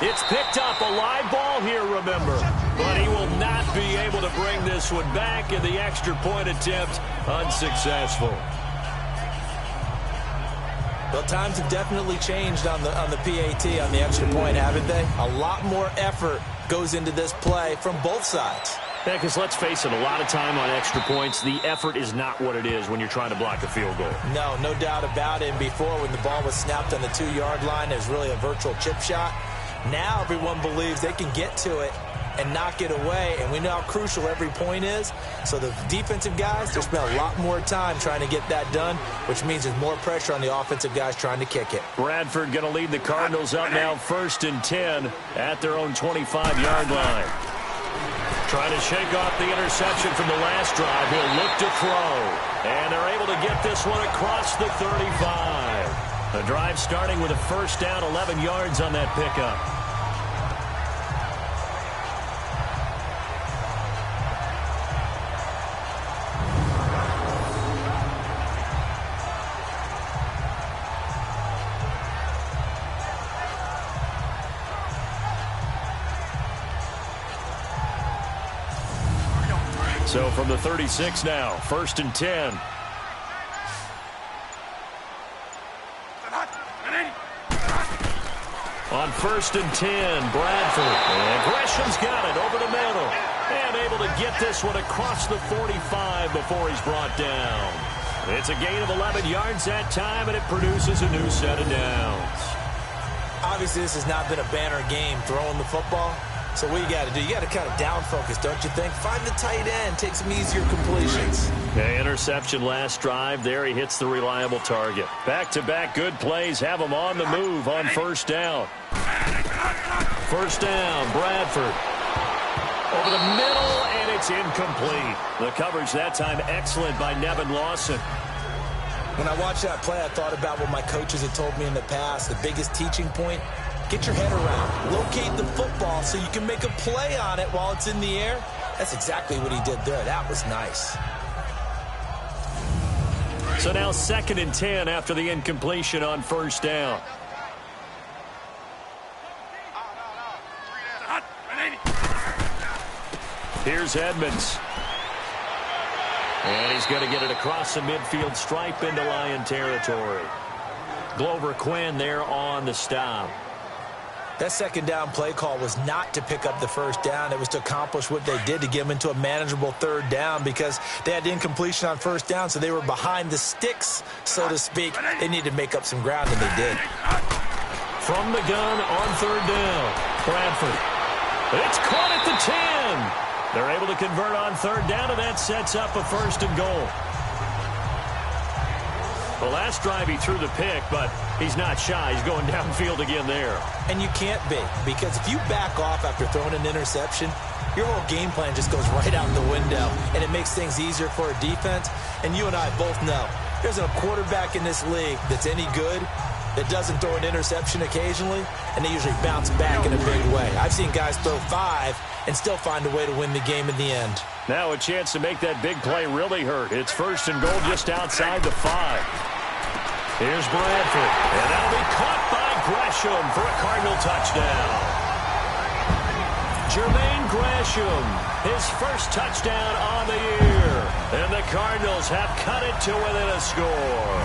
It's picked up, a live ball here, remember. But he will not be able to bring this one back, and the extra point attempt unsuccessful. Well, times have definitely changed on the PAT, on the extra point, haven't they? A lot more effort goes into this play from both sides. Yeah, because let's face it, a lot of time on extra points, the effort is not what it is when you're trying to block a field goal. No doubt about it. And before, when the ball was snapped on the 2-yard line, it was really a virtual chip shot. Now everyone believes they can get to it and knock it away, and we know how crucial every point is. So the defensive guys, they spent a lot more time trying to get that done, which means there's more pressure on the offensive guys trying to kick it. Bradford going to lead the Cardinals up now 1st and 10 at their own 25-yard line. Trying to shake off the interception from the last drive. He'll look to throw. And they're able to get this one across the 35. The drive starting with a 1st down, 11 yards on that pickup. So from the 36 now, 1st and 10. On 1st and 10, Bradford. And Gresham's got it over the middle. And able to get this one across the 45 before he's brought down. It's a gain of 11 yards that time, and it produces a new set of downs. Obviously, this has not been a banner game throwing the football. So what you got to do, you got to kind of down focus, don't you think? Find the tight end, take some easier completions. The interception last drive. There he hits the reliable target. Back-to-back good plays have him on the move on 1st down. 1st down, Bradford. Over the middle, and it's incomplete. The coverage that time excellent by Nevin Lawson. When I watched that play, I thought about what my coaches had told me in the past. The biggest teaching point, Get your head around. Locate the football so you can make a play on it while it's in the air. That's exactly what he did there. That was nice. So now 2nd and 10 after the incompletion on first down. Here's Edmonds. And he's going to get it across the midfield stripe into Lion territory. Glover Quinn there on the stop. That second down play call was not to pick up the first down. It was to accomplish what they did to get them into a manageable third down because they had incompletion on first down, so they were behind the sticks, so to speak. They needed to make up some ground, and they did. From the gun on third down, Bradford. It's caught at the 10. They're able to convert on third down, and that sets up a 1st and goal. The last drive he threw the pick, but he's not shy. He's going downfield again there. And you can't be, because if you back off after throwing an interception, your whole game plan just goes right out the window, and it makes things easier for a defense. And you and I both know there's a quarterback in this league that's any good that doesn't throw an interception occasionally, and they usually bounce back in a big way. I've seen guys throw 5 and still find a way to win the game in the end. Now a chance to make that big play really hurt. It's 1st and goal just outside the 5. Here's Bradford, and that'll be caught by Gresham for a Cardinal touchdown. Jermaine Gresham, his first touchdown on the year, and the Cardinals have cut it to within a score.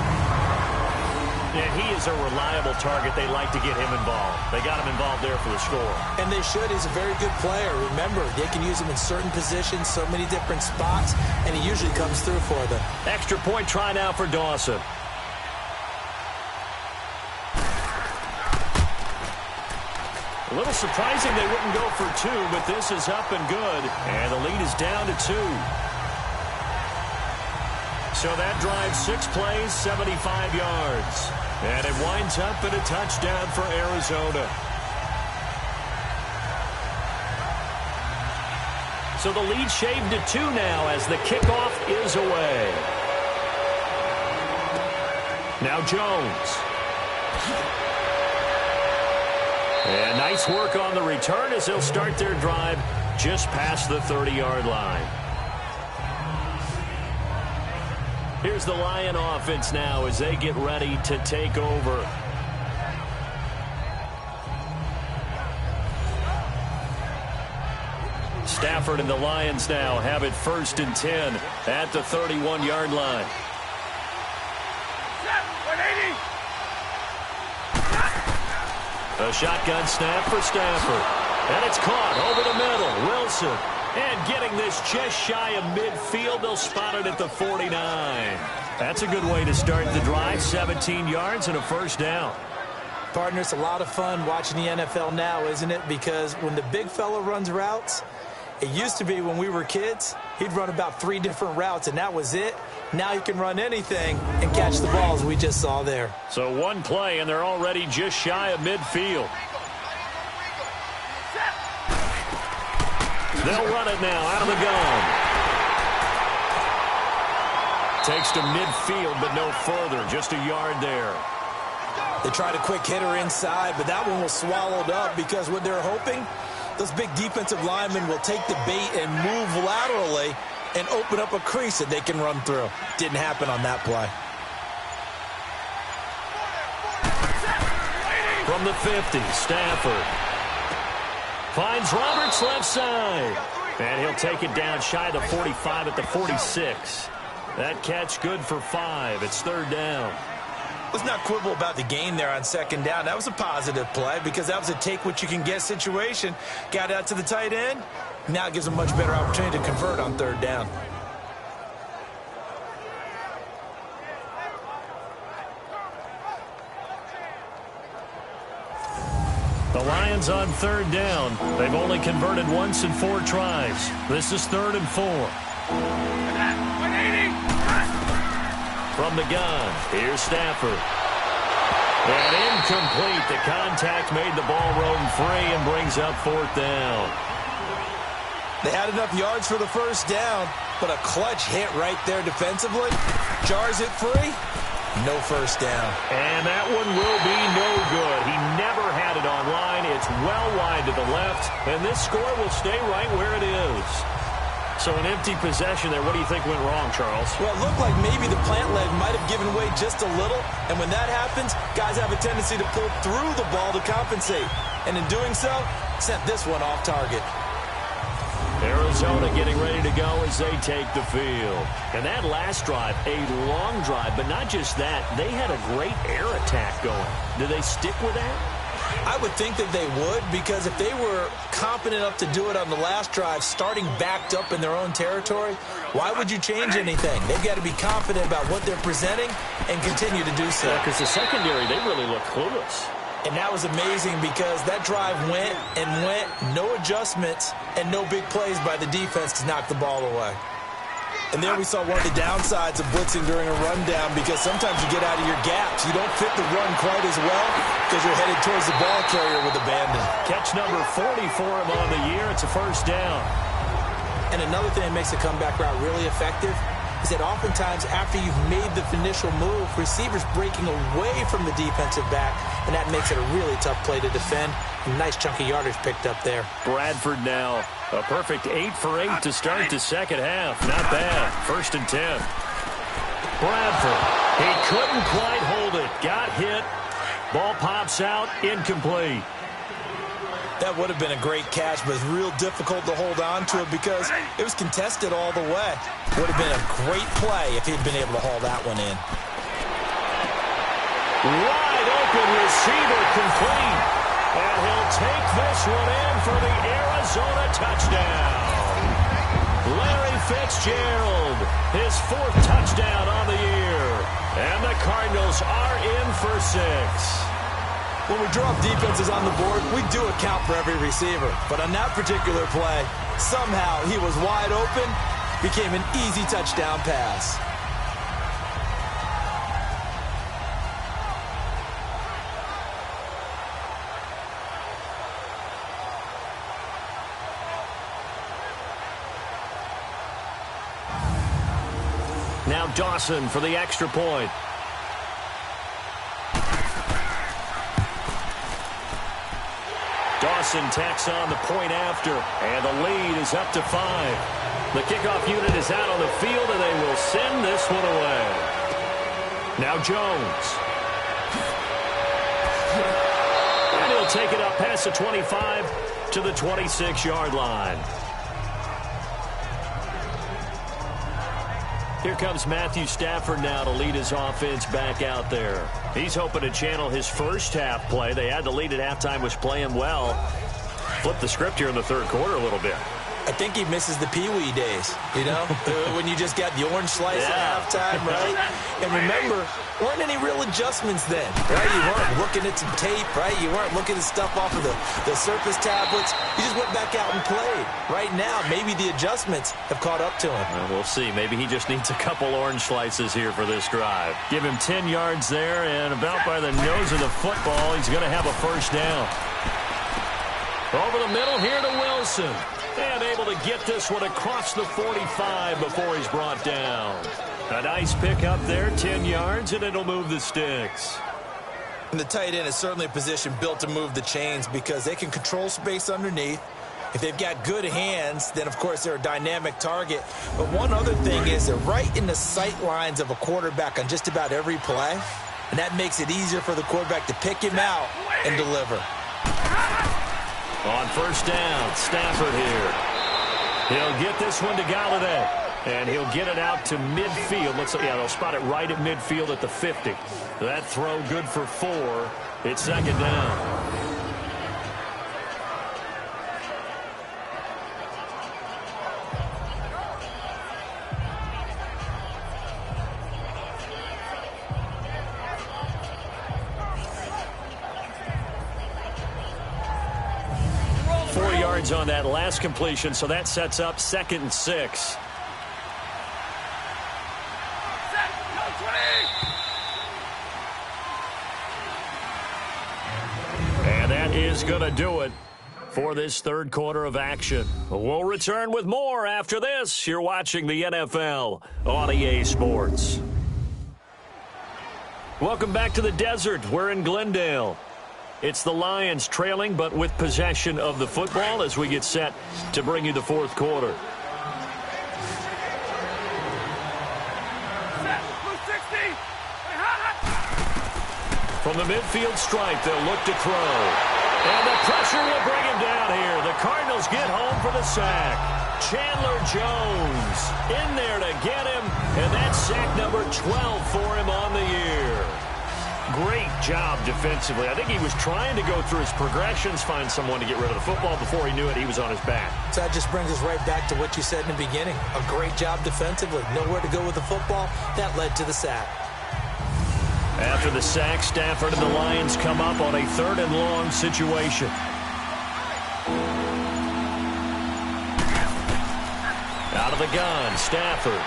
And he is a reliable target. They like to get him involved. They got him involved there for the score. And they should. He's a very good player. Remember, they can use him in certain positions, so many different spots, and he usually comes through for them. Extra point try now for Dawson. A little surprising they wouldn't go for 2, but this is up and good. And the lead is down to 2. So that drives 6 plays, 75 yards. And it winds up in a touchdown for Arizona. So the lead shaved to 2 now as the kickoff is away. Now Jones. And nice work on the return as they'll start their drive just past the 30-yard line. Here's the Lion offense now as they get ready to take over. Stafford and the Lions now have it 1st and 10 at the 31-yard line. A shotgun snap for Stafford. And it's caught over the middle. Wilson. And getting this just shy of midfield. They'll spot it at the 49. That's a good way to start the drive. 17 yards and a 1st down. Partner, it's a lot of fun watching the NFL now, isn't it? Because when the big fella runs routes, it used to be when we were kids, he'd run about 3 different routes, and that was it. Now he can run anything and catch the balls we just saw there. So 1 play, and they're already just shy of midfield. They'll run it now out of the gun. Takes to midfield, but no further. Just a yard there. They tried a quick hitter inside, but that one was swallowed up because what they're hoping, those big defensive linemen will take the bait and move laterally and open up a crease that they can run through. Didn't happen on that play. From the 50, Stafford finds Roberts left side. And he'll take it down shy of the 45 at the 46. That catch good for 5. It's 3rd down. Let's not quibble about the gain there on 2nd down. That was a positive play because that was a take-what-you-can-get situation. Got out to the tight end. Now it gives them a much better opportunity to convert on 3rd down. The Lions on 3rd down. They've only converted once in 4 tries. This is 3rd and 4. From the gun, here's Stafford. And incomplete. The contact made the ball roam free and brings up 4th down. They had enough yards for the 1st down, but a clutch hit right there defensively. Jars it free. No 1st down. And that one will be no good. He never had it on line. well wide to the left, and this score will stay right where it is. So an empty possession there. What do you think went wrong, Charles? Well, it looked like maybe the plant leg might have given way just a little, and when that happens, guys have a tendency to pull through the ball to compensate, and in doing so, sent this one off target. Arizona getting ready to go as they take the field. And that last drive, a long drive, but not just that. They had a great air attack going. Do they stick with that? I would think that they would, because if they were competent enough to do it on the last drive, starting backed up in their own territory, why would you change anything? They've got to be confident about what they're presenting and continue to do so. Because the secondary, they really look clueless. And that was amazing because that drive went and went, no adjustments, and no big plays by the defense to knock the ball away. And there we saw one of the downsides of blitzing during a rundown, because sometimes you get out of your gaps. You don't fit the run quite as well because you're headed towards the ball carrier with abandon. Catch number 40 for him on the year. It's a first down. And another thing that makes a comeback route really effective is that oftentimes after you've made the initial move, receivers breaking away from the defensive back, and that makes it a really tough play to defend. A nice chunk of yardage picked up there. Bradford now. A perfect 8 for 8 to start the second half. Not bad. 1st and 10. Bradford. He couldn't quite hold it. Got hit. Ball pops out. Incomplete. That would have been a great catch, but it's real difficult to hold on to it because it was contested all the way. Would have been a great play if he'd been able to haul that one in. Wide open receiver complete. And he'll take this one in for the Arizona touchdown. Larry Fitzgerald, his 4th touchdown on the year. And the Cardinals are in for 6. When we drop defenses on the board, we do account for every receiver. But on that particular play, somehow he was wide open, became an easy touchdown pass. Now Dawson for the extra point. Dawson tacks on the point after, and the lead is up to 5. The kickoff unit is out on the field, and they will send this one away. Now Jones. And he'll take it up past the 25 to the 26-yard line. Here comes Matthew Stafford now to lead his offense back out there. He's hoping to channel his first half play. They had the lead at halftime, was playing well. Flip the script here in the third quarter a little bit. I think he misses the Pee-wee days, you know, when you just got the orange slice at halftime, right? And remember, weren't any real adjustments then, right? You weren't looking at some tape, right? You weren't looking at stuff off of the surface tablets. You just went back out and played. Right now, maybe the adjustments have caught up to him. Well, we'll see. Maybe he just needs a couple orange slices here for this drive. Give him 10 yards there, and about by the nose of the football, he's going to have a first down. Over the middle here to Wilson. And able to get this one across the 45 before he's brought down. A nice pickup there, 10 yards, and it'll move the sticks. And the tight end is certainly a position built to move the chains because they can control space underneath. If they've got good hands, then, of course, they're a dynamic target. But one other thing is they're right in the sight lines of a quarterback on just about every play. And that makes it easier for the quarterback to pick him out and deliver. On first down, Stafford here. He'll get this one to Galladay. And he'll get it out to midfield. They'll spot it right at midfield at the 50. That throw good for 4. It's second down. On that last completion, so that sets up 2nd and 6. And that is going to do it for this third quarter of action. We'll return with more after this. You're watching the NFL on EA Sports. Welcome back to the desert. We're in Glendale. It's the Lions trailing, but with possession of the football as we get set to bring you the fourth quarter. From the midfield stripe, they'll look to throw. And the pressure will bring him down here. The Cardinals get home for the sack. Chandler Jones in there to get him, and that's sack number 12 for him on the year. Great job defensively. I think he was trying to go through his progressions, find someone to get rid of the football. Before he knew it, he was on his back. So that just brings us right back to what you said in the beginning. A great job defensively. Nowhere to go with the football. That led to the sack. After the sack, Stafford and the Lions come up on a 3rd and long situation. Out of the gun, Stafford.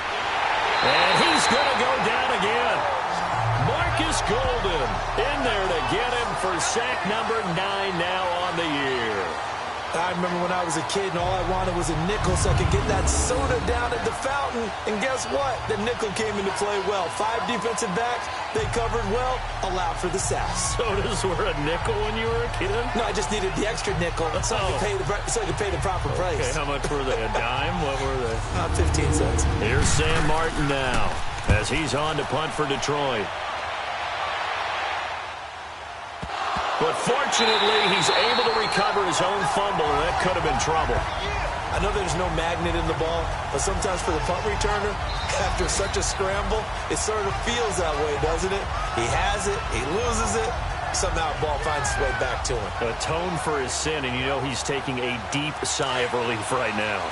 And he's going to go down again. Marcus Golden in there to get him for sack number 9 now on the year. I remember when I was a kid and all I wanted was a nickel so I could get that soda down at the fountain. And guess what? The nickel came into play well. 5 defensive backs, they covered well, allowed for the sack. Sodas were a nickel when you were a kid? No, I just needed the extra nickel so I could pay the proper price. Okay, how much were they? A dime? What were they? 15 cents. Here's Sam Martin now as he's on to punt for Detroit. But fortunately, he's able to recover his own fumble, and that could have been trouble. I know there's no magnet in the ball, but sometimes for the punt returner, after such a scramble, it sort of feels that way, doesn't it? He has it, he loses it, somehow the ball finds its way back to him. Atone for his sin, and you know he's taking a deep sigh of relief right now.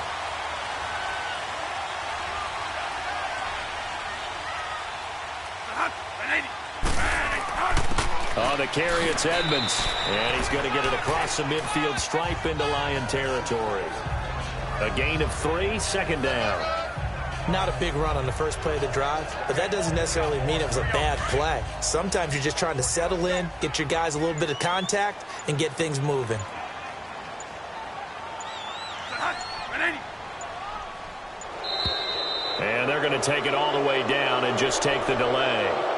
Oh, the carry, it's Edmonds. And he's going to get it across the midfield stripe into Lion territory. A gain of 3, 2nd down. Not a big run on the first play of the drive, but that doesn't necessarily mean it was a bad play. Sometimes you're just trying to settle in, get your guys a little bit of contact, and get things moving. And they're going to take it all the way down and just take the delay.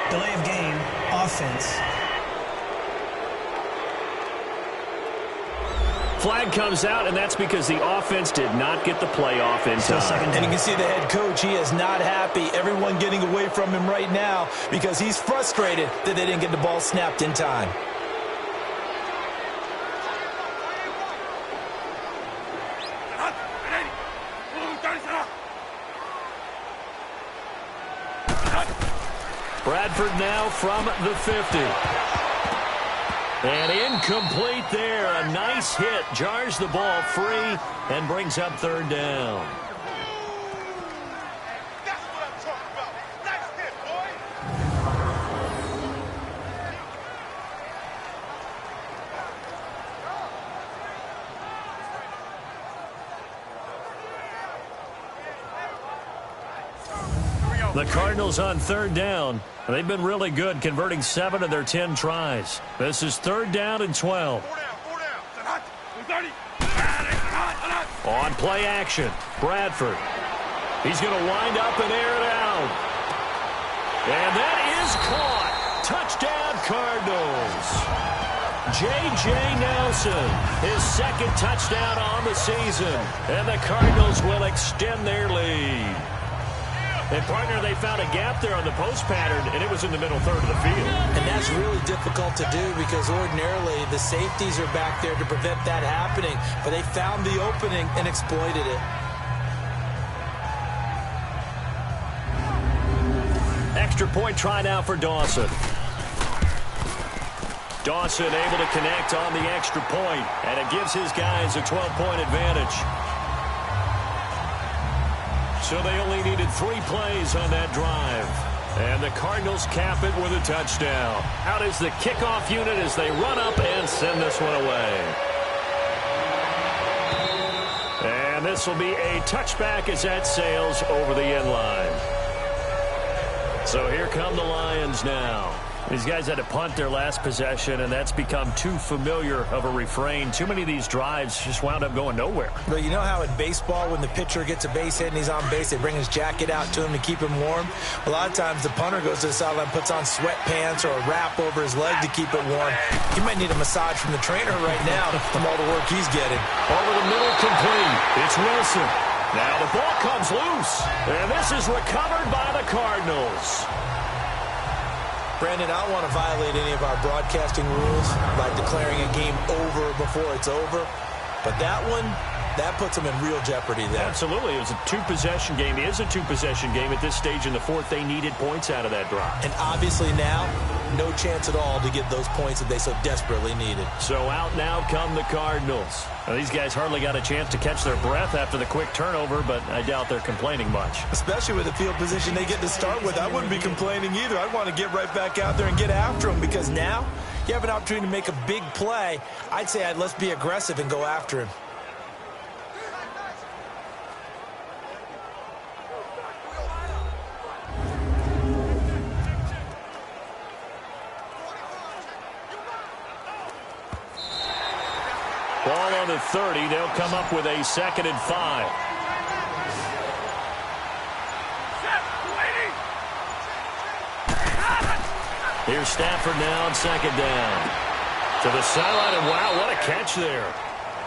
Delay of game, offense. Flag comes out, and that's because the offense did not get the playoff in time. And you can see the head coach, he is not happy. Everyone getting away from him right now because he's frustrated that they didn't get the ball snapped in time. Bradford now from the 50. And incomplete there. A nice hit. Jars the ball free and brings up 3rd down. That's what I'm talking about. Nice hit, boy. The Cardinals on 3rd down. They've been really good, converting 7 of their 10 tries. This is 3rd down and 12. On play action, Bradford. He's going to wind up and air it out. And that is caught. Touchdown, Cardinals. J.J. Nelson, his 2nd touchdown on the season. And the Cardinals will extend their lead. And, partner, they found a gap there on the post pattern, and it was in the middle 3rd of the field. And that's really difficult to do because ordinarily the safeties are back there to prevent that happening. But they found the opening and exploited it. Extra point try now for Dawson. Dawson able to connect on the extra point, and it gives his guys a 12-point advantage. So they only needed 3 plays on that drive. And the Cardinals cap it with a touchdown. Out is the kickoff unit as they run up and send this one away. And this will be a touchback as that sails over the end line. So here come the Lions now. These guys had to punt their last possession, and that's become too familiar of a refrain. Too many of these drives just wound up going nowhere. Well, you know how in baseball, when the pitcher gets a base hit and he's on base, they bring his jacket out to him to keep him warm? A lot of times the punter goes to the sideline, puts on sweatpants or a wrap over his leg to keep it warm. He might need a massage from the trainer right now from all the work he's getting. Over the middle, complete. It's Wilson. Now the ball comes loose, and this is recovered by the Cardinals. Brandon, I don't want to violate any of our broadcasting rules by declaring a game over before it's over. But that one, that puts them in real jeopardy there. Absolutely. It was a two-possession game. It is a two-possession game at this stage in the fourth. They needed points out of that drive. And obviously now, no chance at all to get those points that they so desperately needed. So out now come the Cardinals. Now, these guys hardly got a chance to catch their breath after the quick turnover, but I doubt they're complaining much. Especially with the field position they get to start with. I wouldn't be complaining either. I'd want to get right back out there and get after them, because now you have an opportunity to make a big play. I'd say let's be aggressive and go after him. Ball on the 30. They'll come up with a 2nd and 5. Here's Stafford now on 2nd down. To the sideline, and wow, what a catch there.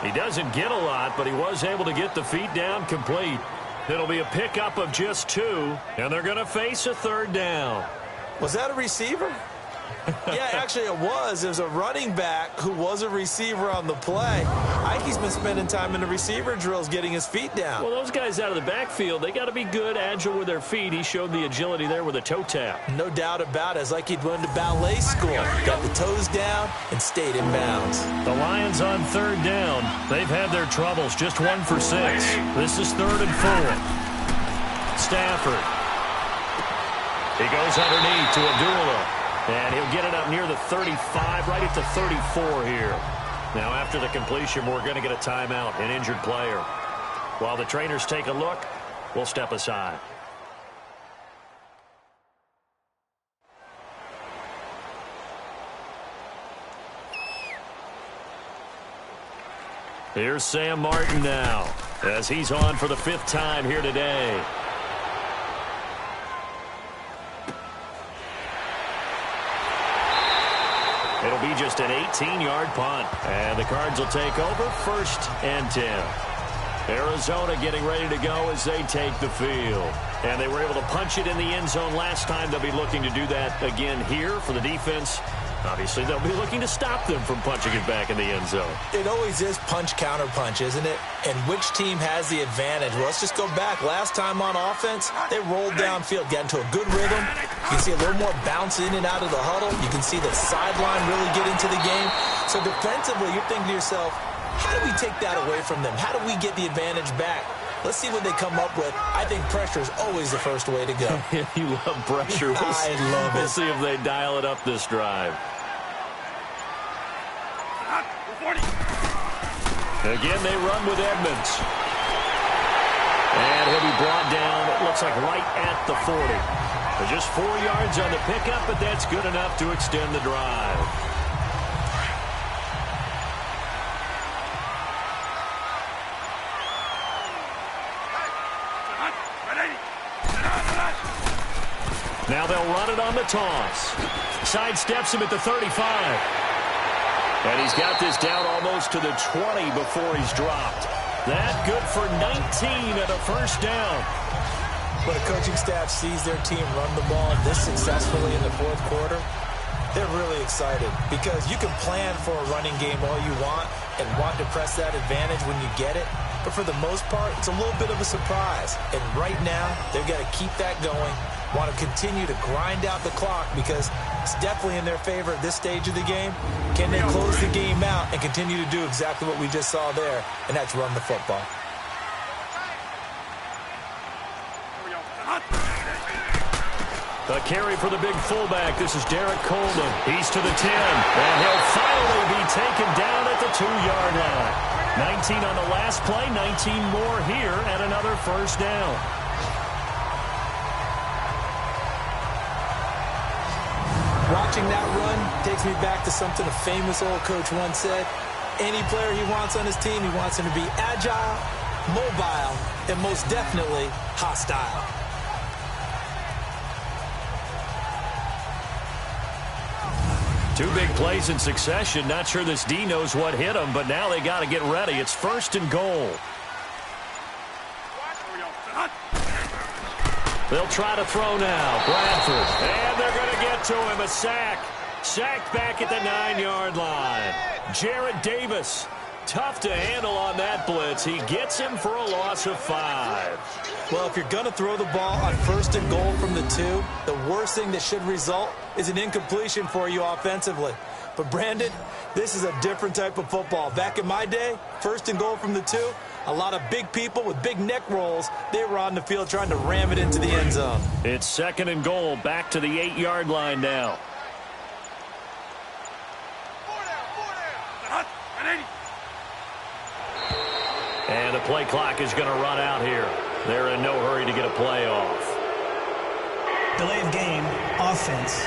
He doesn't get a lot, but he was able to get the feet down complete. It'll be a pickup of just 2, and they're going to face a 3rd down. Was that a receiver? Yeah, actually it was. It was a running back who was a receiver on the play. I think he's been spending time in the receiver drills getting his feet down. Well, those guys out of the backfield, they got to be good, agile with their feet. He showed the agility there with a toe tap. No doubt about it. It's like he'd went to ballet school. Got the toes down and stayed in bounds. The Lions on 3rd down. They've had their troubles. Just 1 for 6. This is 3rd and 4. Stafford. He goes underneath to Abdullah. And he'll get it up near the 35, right at the 34 here. Now, after the completion, we're going to get a timeout, an injured player. While the trainers take a look, we'll step aside. Here's Sam Martin now, as he's on for the 5th time here today. It'll be just an 18-yard punt. And the Cards will take over 1st and 10. Arizona getting ready to go as they take the field. And they were able to punch it in the end zone last time. They'll be looking to do that again here for the defense. Obviously, they'll be looking to stop them from punching it back in the end zone. It always is punch-counter-punch, isn't it? And which team has the advantage? Well, let's just go back. Last time on offense, they rolled downfield, got into a good rhythm. You can see a little more bounce in and out of the huddle. You can see the sideline really get into the game. So defensively, you're thinking to yourself, how do we take that away from them? How do we get the advantage back? Let's see what they come up with. I think pressure is always the first way to go. You love pressure. I love it. We'll see if they dial it up this drive. Again, they run with Edmonds. And he'll be brought down, it looks like right at the 40. Just 4 yards on the pickup, but that's good enough to extend the drive. Now they'll run it on the toss. Sidesteps him at the 35. And he's got this down almost to the 20 before he's dropped. That good for 19 and a 1st down. When a coaching staff sees their team run the ball this successfully in the 4th quarter, they're really excited, because you can plan for a running game all you want and want to press that advantage when you get it. But for the most part, it's a little bit of a surprise. And right now, they've got to keep that going, want to continue to grind out the clock, because it's definitely in their favor at this stage of the game. Can they close the game out and continue to do exactly what we just saw there, and that's run the football. The carry for the big fullback. This is Derek Coleman. He's to the 10, and he'll finally be taken down at the 2-yard line. 19 on the last play, 19 more here, and another 1st down. Watching that run takes me back to something a famous old coach once said. Any player he wants on his team, he wants him to be agile, mobile, and most definitely hostile. Two big plays in succession. Not sure this D knows what hit him, but now they got to get ready. It's 1st and goal. They'll try to throw now. Bradford. And they're going to get to him. A sack. Sacked back at the 9-yard line. Jarrett Davis. Tough to handle on that blitz. He gets him for a loss of 5. Well, if you're going to throw the ball on 1st and goal from the 2, the worst thing that should result is an incompletion for you offensively. But, Brandon, this is a different type of football. Back in my day, 1st and goal from the 2, a lot of big people with big neck rolls, they were on the field trying to ram it into the end zone. It's 2nd and goal, back to the 8-yard line now. And the play clock is going to run out here. They're in no hurry to get a play off. Delay of game, offense.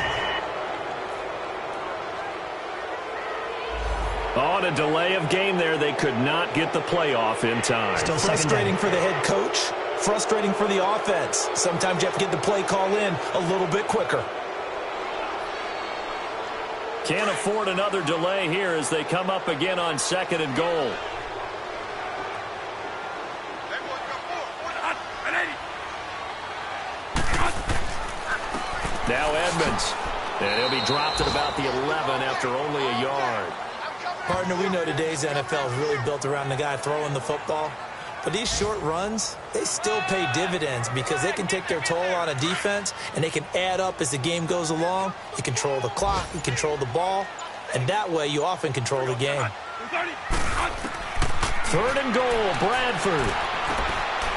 On a delay of game there, they could not get the play off in time. Still frustrating for the head coach, frustrating for the offense. Sometimes you have to get the play call in a little bit quicker. Can't afford another delay here as they come up again on 2nd and goal. Now Edmonds. And he'll be dropped at about the 11 after only a yard. Partner, we know today's NFL is really built around the guy throwing the football. But these short runs, they still pay dividends because they can take their toll on a defense and they can add up as the game goes along. You control the clock, you control the ball, and that way you often control the game. 3rd and goal, Bradford.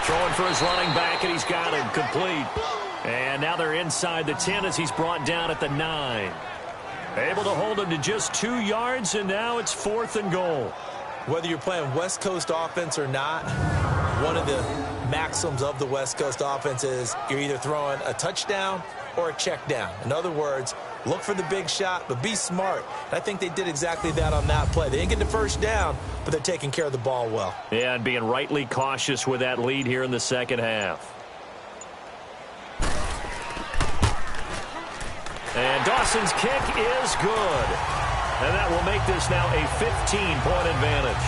Throwing for his running back, and he's got him complete. And now they're inside the 10 as he's brought down at the 9. Able to hold him to just 2 yards, and now it's 4th and goal. Whether you're playing West Coast offense or not, one of the maxims of the West Coast offense is you're either throwing a touchdown or a check down. In other words, look for the big shot, but be smart. And I think they did exactly that on that play. They didn't get the first down, but they're taking care of the ball well. Yeah, and being rightly cautious with that lead here in the second half. And Dawson's kick is good. And that will make this now a 15-point advantage.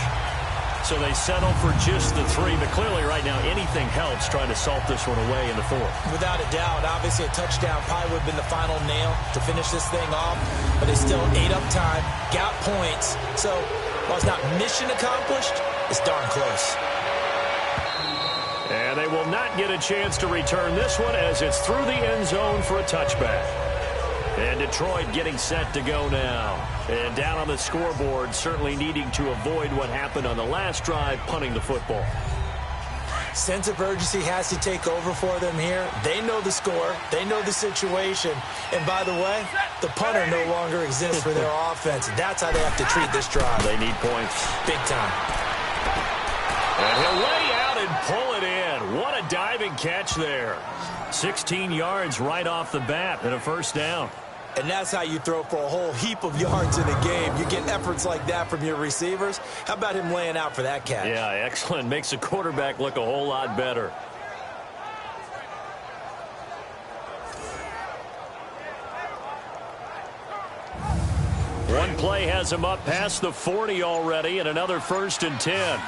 So they settle for just the 3, but clearly right now anything helps trying to salt this one away in the 4th. Without a doubt, obviously a touchdown probably would have been the final nail to finish this thing off, but they still ate up time, got points. So while it's not mission accomplished, it's darn close. And they will not get a chance to return this one as it's through the end zone for a touchback. And Detroit getting set to go now. And down on the scoreboard, certainly needing to avoid what happened on the last drive, punting the football. Sense of urgency has to take over for them here. They know the score. They know the situation. And by the way, the punter no longer exists for their offense. That's how they have to treat this drive. They need points. Big time. And he'll lay out and pull it in. What a diving catch there. 16 yards right off the bat and a first down. And that's how you throw for a whole heap of yards in a game. You get efforts like that from your receivers. How about him laying out for that catch? Yeah, excellent. Makes the quarterback look a whole lot better. One play has him up past the 40 already, and another 1st and 10.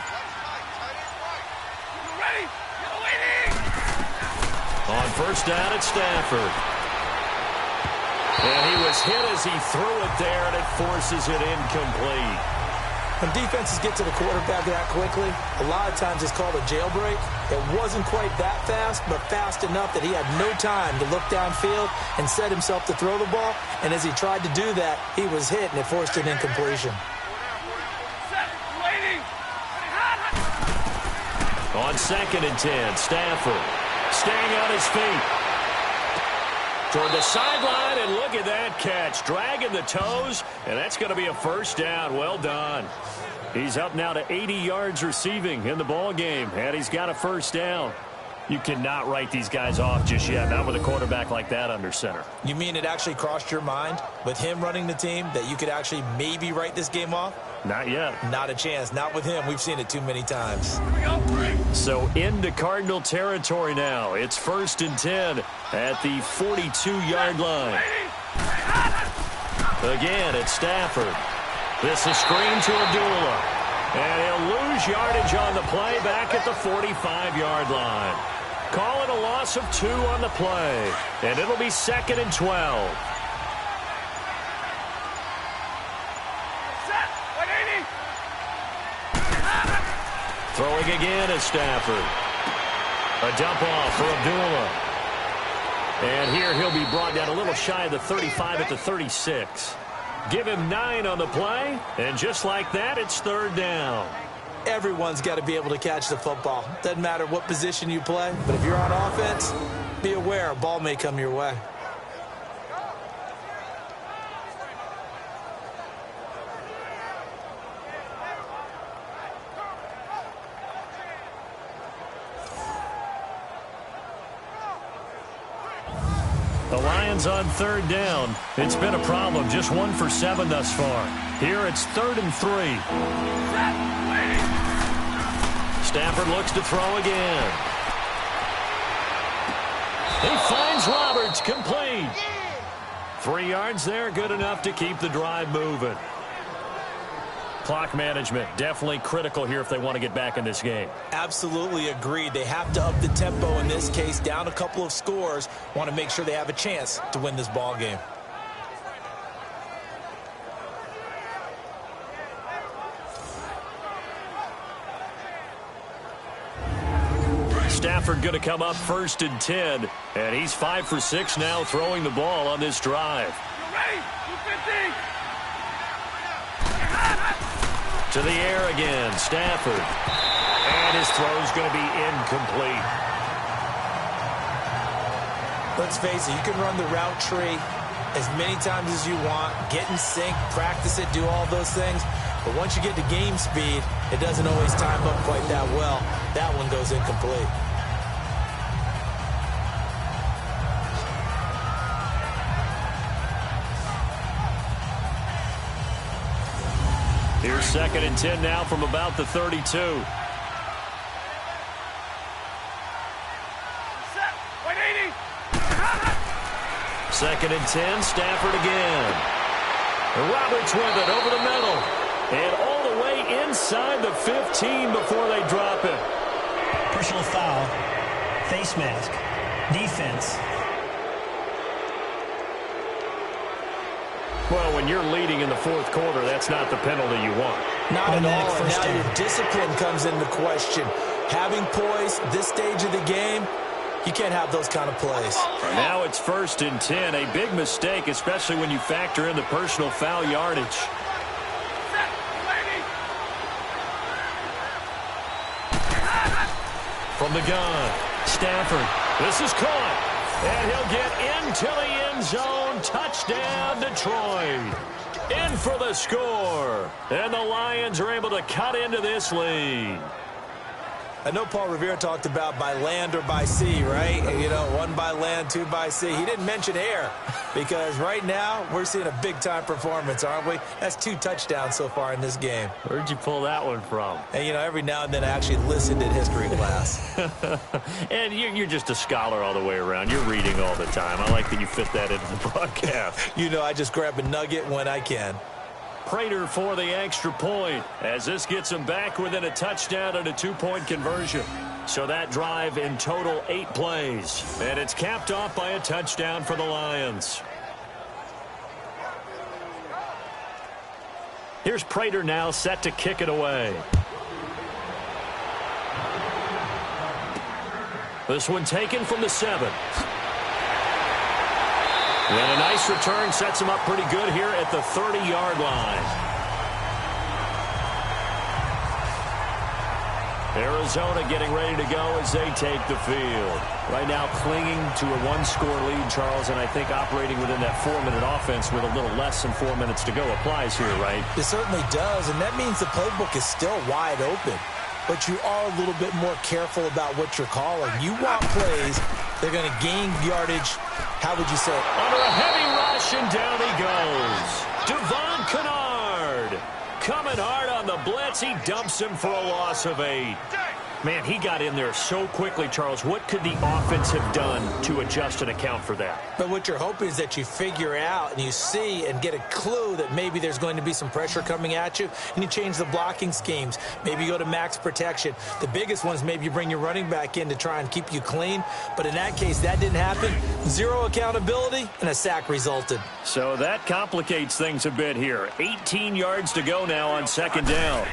On first down at Stafford. And he was hit as he threw it there, and it forces it incomplete. When defenses get to the quarterback that quickly, a lot of times it's called a jailbreak. It wasn't quite that fast, but fast enough that he had no time to look downfield and set himself to throw the ball. And as he tried to do that, he was hit, and it forced an incompletion. On 2nd and 10, Stafford staying on his feet. Toward the sideline, and look at that catch. Dragging the toes, and that's going to be a first down. Well done. He's up now to 80 yards receiving in the ball game, and he's got a first down. You cannot write these guys off just yet, not with a quarterback like that under center. You mean it actually crossed your mind with him running the team that you could actually maybe write this game off? Not yet. Not a chance. Not with him. We've seen it too many times. So into Cardinal territory now. It's 1st and 10 at the 42-yard line. Again, it's Stafford. This is screen to Abdullah. And he'll lose yardage on the play back at the 45-yard line. Call it a loss of 2 on the play. And it'll be 2nd and 12. Throwing again is Stafford. A dump off for Abdullah. And here he'll be brought down a little shy of the 35 at the 36. Give him 9 on the play, and just like that, it's 3rd down. Everyone's got to be able to catch the football. Doesn't matter what position you play, but if you're on offense, be aware a ball may come your way. The Lions on 3rd down. It's been a problem. Just 1 for 7 thus far. Here it's 3rd and 3. Stafford looks to throw again. He finds Roberts, complete. 3 yards there, good enough to keep the drive moving. Clock management, definitely critical here if they want to get back in this game. Absolutely agreed. They have to up the tempo in this case, down a couple of scores. Want to make sure they have a chance to win this ball game. Stafford going to come up 1st and 10, and he's 5 for 6 now throwing the ball on this drive. To the air again, Stafford. And his throw's going to be incomplete. Let's face it, you can run the route tree as many times as you want, get in sync, practice it, do all those things. But once you get to game speed, it doesn't always time up quite that well. That one goes incomplete. Here's 2nd and 10 now from about the 32. Second and 10, Stafford again. Roberts with it over the middle. And all the way inside the 15 before they drop it. Personal foul. Face mask. Defense. Well, when you're leading in the 4th quarter, that's not the penalty you want. Not at all. And First now down. your discipline comes into question. Having poise this stage of the game, you can't have those kind of plays. And now it's 1st and 10. A big mistake, especially when you factor in the personal foul yardage. From the gun, Stafford. This is caught. And he'll get into the end zone. Touchdown, Detroit. In for the score. And the Lions are able to cut into this lead. I know Paul Revere talked about by land or by sea, right? You know, 1 by land, 2 by sea. He didn't mention air because right now we're seeing a big-time performance, aren't we? That's 2 touchdowns so far in this game. Where'd you pull that one from? And, you know, every now and then I actually listened in history class. And you're just a scholar all the way around. You're reading all the time. I like that you fit that into the broadcast. You know, I just grab a nugget when I can. Prater for the extra point as this gets them back within a touchdown and a 2-point conversion. So that drive in total 8 plays. And it's capped off by a touchdown for the Lions. Here's Prater now set to kick it away. This one taken from the 7. And a nice return sets him up pretty good here at the 30-yard line. Arizona getting ready to go as they take the field. Right now clinging to a 1-score lead, Charles, and I think operating within that 4-minute offense with a little less than 4 minutes to go applies here, right? It certainly does, and that means the playbook is still wide open. but you are a little bit more careful about what you're calling. You want plays that are going to gain yardage, how would you say? Under a heavy rush, and down he goes. Devon Kennard coming hard on the blitz. He dumps him for a loss of 8. Man, he got in there so quickly, Charles. What could the offense have done to adjust and account for that? But what you're hoping is that you figure out and you see and get a clue that maybe there's going to be some pressure coming at you, and you change the blocking schemes. Maybe you go to max protection. The biggest one is maybe you bring your running back in to try and keep you clean. But in that case, that didn't happen. 0 accountability, and a sack resulted. So that complicates things a bit here. 18 yards to go now on 2nd down.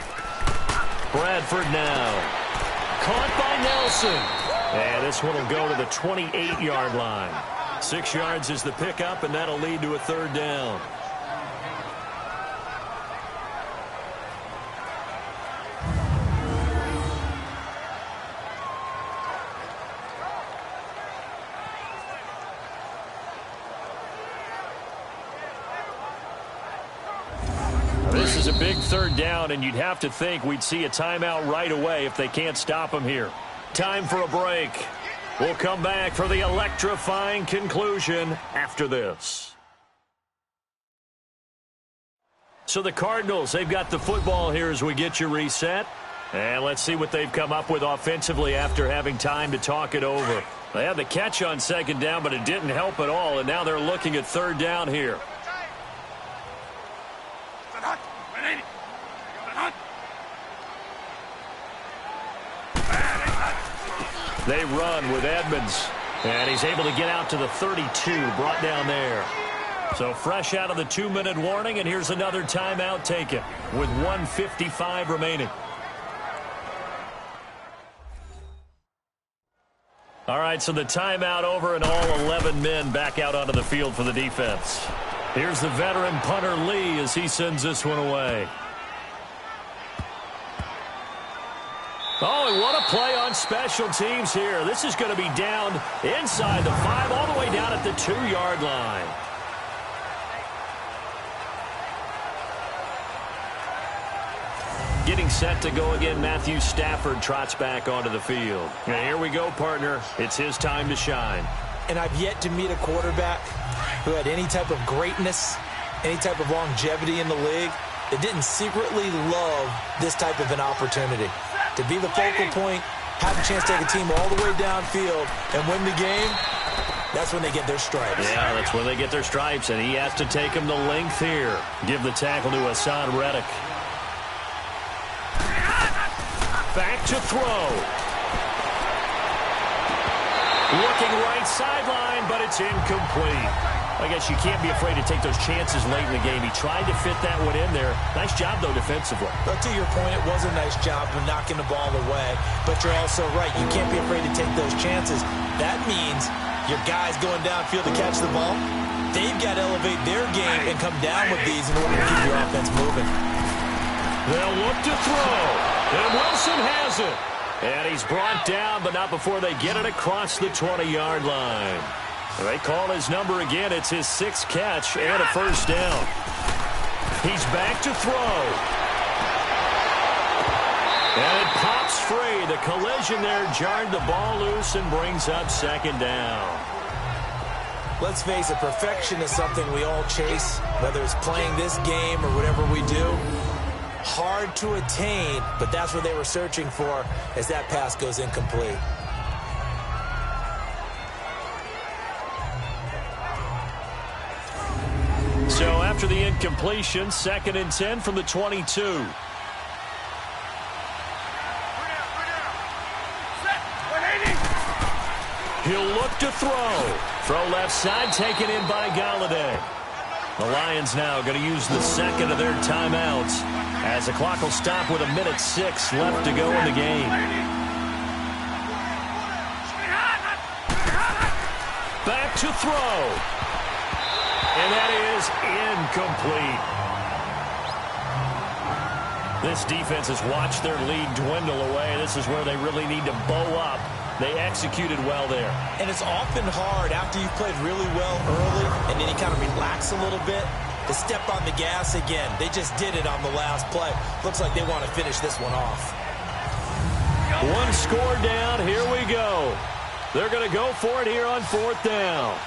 Bradford now. Caught by Nelson. And this one will go to the 28-yard line. 6 yards is the pickup, and that'll lead to a 3rd down. This is a big 3rd down, and you'd have to think we'd see a timeout right away if they can't stop him here. Time for a break. We'll come back for the electrifying conclusion after this. So the Cardinals, they've got the football here as we get you reset. And let's see what they've come up with offensively after having time to talk it over. They had the catch on 2nd down, but it didn't help at all, and now they're looking at 3rd down here. They run with Edmonds, and he's able to get out to the 32, brought down there. So fresh out of the 2-minute warning, and here's another timeout taken with 1:55 remaining. All right, so the timeout over, and all 11 men back out onto the field for the defense. Here's the veteran punter Lee as he sends this one away. Oh, and what a play on special teams here. This is going to be down inside the 5, all the way down at the 2-yard line. Getting set to go again, Matthew Stafford trots back onto the field. And here we go, partner. It's his time to shine. And I've yet to meet a quarterback who had any type of greatness, any type of longevity in the league that didn't secretly love this type of an opportunity. To be the focal point, have a chance to take a team all the way downfield and win the game, that's when they get their stripes. Yeah, that's when they get their stripes, and he has to take them to length here. Give the tackle to Hassan Reddick. Back to throw. Looking right sideline, but it's incomplete. I guess you can't be afraid to take those chances late in the game. He tried to fit that one in there. Nice job, though, defensively. But to your point, it was a nice job of knocking the ball away. But you're also right. You can't be afraid to take those chances. That means your guys going downfield to catch the ball, they've got to elevate their game and come down with these in order to keep your offense moving. They'll look to throw. And Wilson has it. And he's brought down, but not before they get it across the 20-yard line. They call his number again. It's his 6th catch and a 1st down. He's back to throw. And it pops free. The collision there jarred the ball loose and brings up 2nd down. Let's face it, perfection is something we all chase, whether it's playing this game or whatever we do. Hard to attain, but that's what they were searching for as that pass goes incomplete. So after the incompletion, 2nd and 10 from the 22. He'll look to throw. Throw left side, taken in by Galladay. The Lions now going to use the 2nd of their timeouts as the clock will stop with 1:06 left to go in the game. Back to throw. And that is incomplete. This defense has watched their lead dwindle away. This is where they really need to bow up. They executed well there. And it's often hard after you've played really well early and then you kind of relax a little bit to step on the gas again. They just did it on the last play. Looks like they want to finish this one off. One score down. Here we go. They're going to go for it here on 4th down.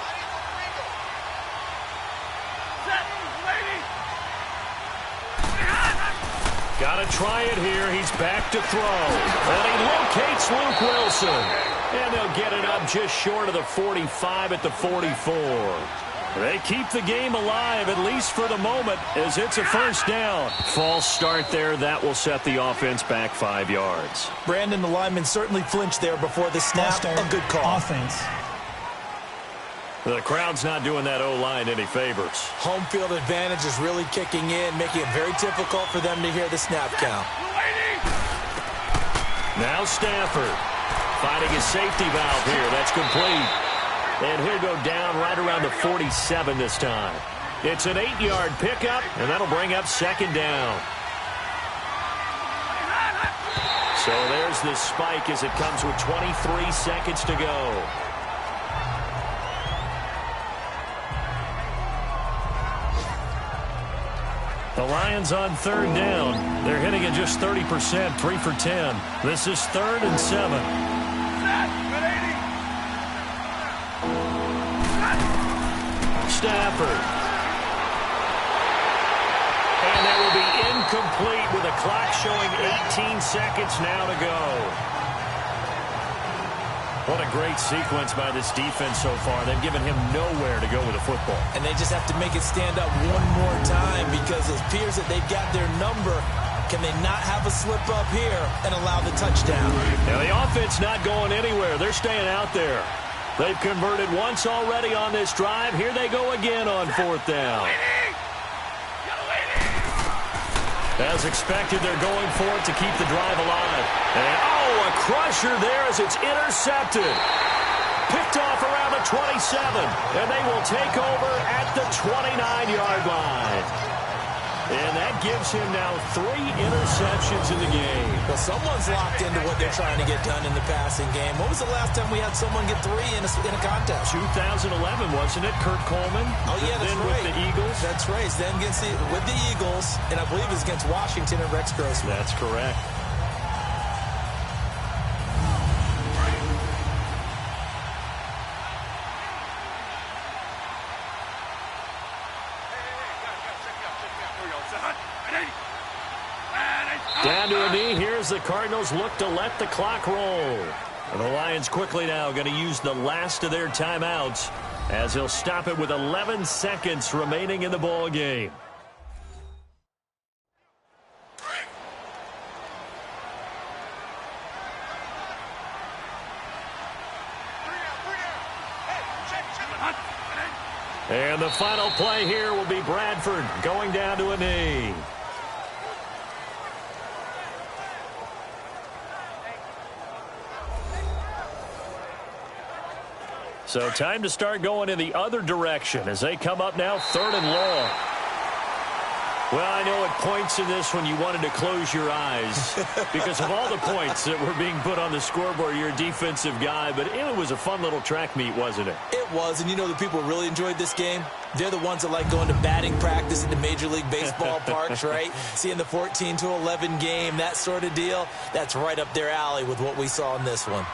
Got to try it here. He's back to throw. And he locates Luke Wilson. And they'll get it up just short of the 45 at the 44. They keep the game alive, at least for the moment, as it's a first down. False start there. That will set the offense back 5 yards. Brandon, the lineman certainly flinched there before the snap. A good call. Offense. The crowd's not doing that O-line any favors. Home field advantage is really kicking in, making it very difficult for them to hear the snap count. Now Stafford finding his safety valve here. That's complete. And he'll go down right around the 47 this time. It's an 8-yard pickup, and that'll bring up 2nd down. So there's this spike as it comes with 23 seconds to go. The Lions on 3rd down. They're hitting at just 30%, 3 for 10. This is 3rd and 7. Stafford. And that will be incomplete with the clock showing 18 seconds now to go. What a great sequence by this defense so far. They've given him nowhere to go with the football. And they just have to make it stand up one more time because it appears that they've got their number. Can they not have a slip up here and allow the touchdown? Now the offense not going anywhere. They're staying out there. They've converted once already on this drive. Here they go again on 4th down. As expected, they're going for it to keep the drive alive. And, a crusher there as it's intercepted. Picked off around the 27. And they will take over at the 29-yard line. And that gives him now 3 interceptions in the game. Well, someone's locked into what they're trying to get done in the passing game. When was the last time we had someone get 3 in a contest? 2011, wasn't it? Kurt Coleman? Oh, yeah, that's then right. with the Eagles? That's right. Then with the Eagles, and I believe it was against Washington and Rex Grossman. That's correct. Down to a knee. Here's the Cardinals look to let the clock roll. And the Lions quickly now going to use the last of their timeouts as he'll stop it with 11 seconds remaining in the ball game. And the final play here will be Bradford going down to a knee. So time to start going in the other direction as they come up now 3rd and long. Well, I know at points in this when you wanted to close your eyes because of all the points that were being put on the scoreboard. You're a defensive guy, but it was a fun little track meet, wasn't it? It was, and you know the people who really enjoyed this game? They're the ones that like going to batting practice at the Major League Baseball parks, right? Seeing the 14-11 game, that sort of deal, that's right up their alley with what we saw in this one.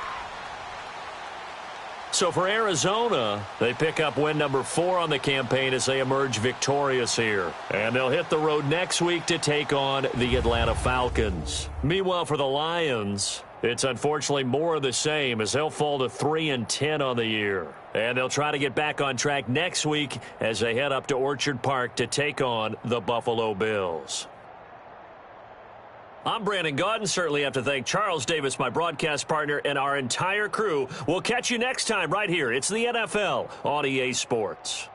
So for Arizona, they pick up win number 4 on the campaign as they emerge victorious here. And they'll hit the road next week to take on the Atlanta Falcons. Meanwhile, for the Lions, it's unfortunately more of the same as they'll fall to 3-10 on the year. And they'll try to get back on track next week as they head up to Orchard Park to take on the Buffalo Bills. I'm Brandon Gaudin. Certainly have to thank Charles Davis, my broadcast partner, and our entire crew. We'll catch you next time right here. It's the NFL on EA Sports.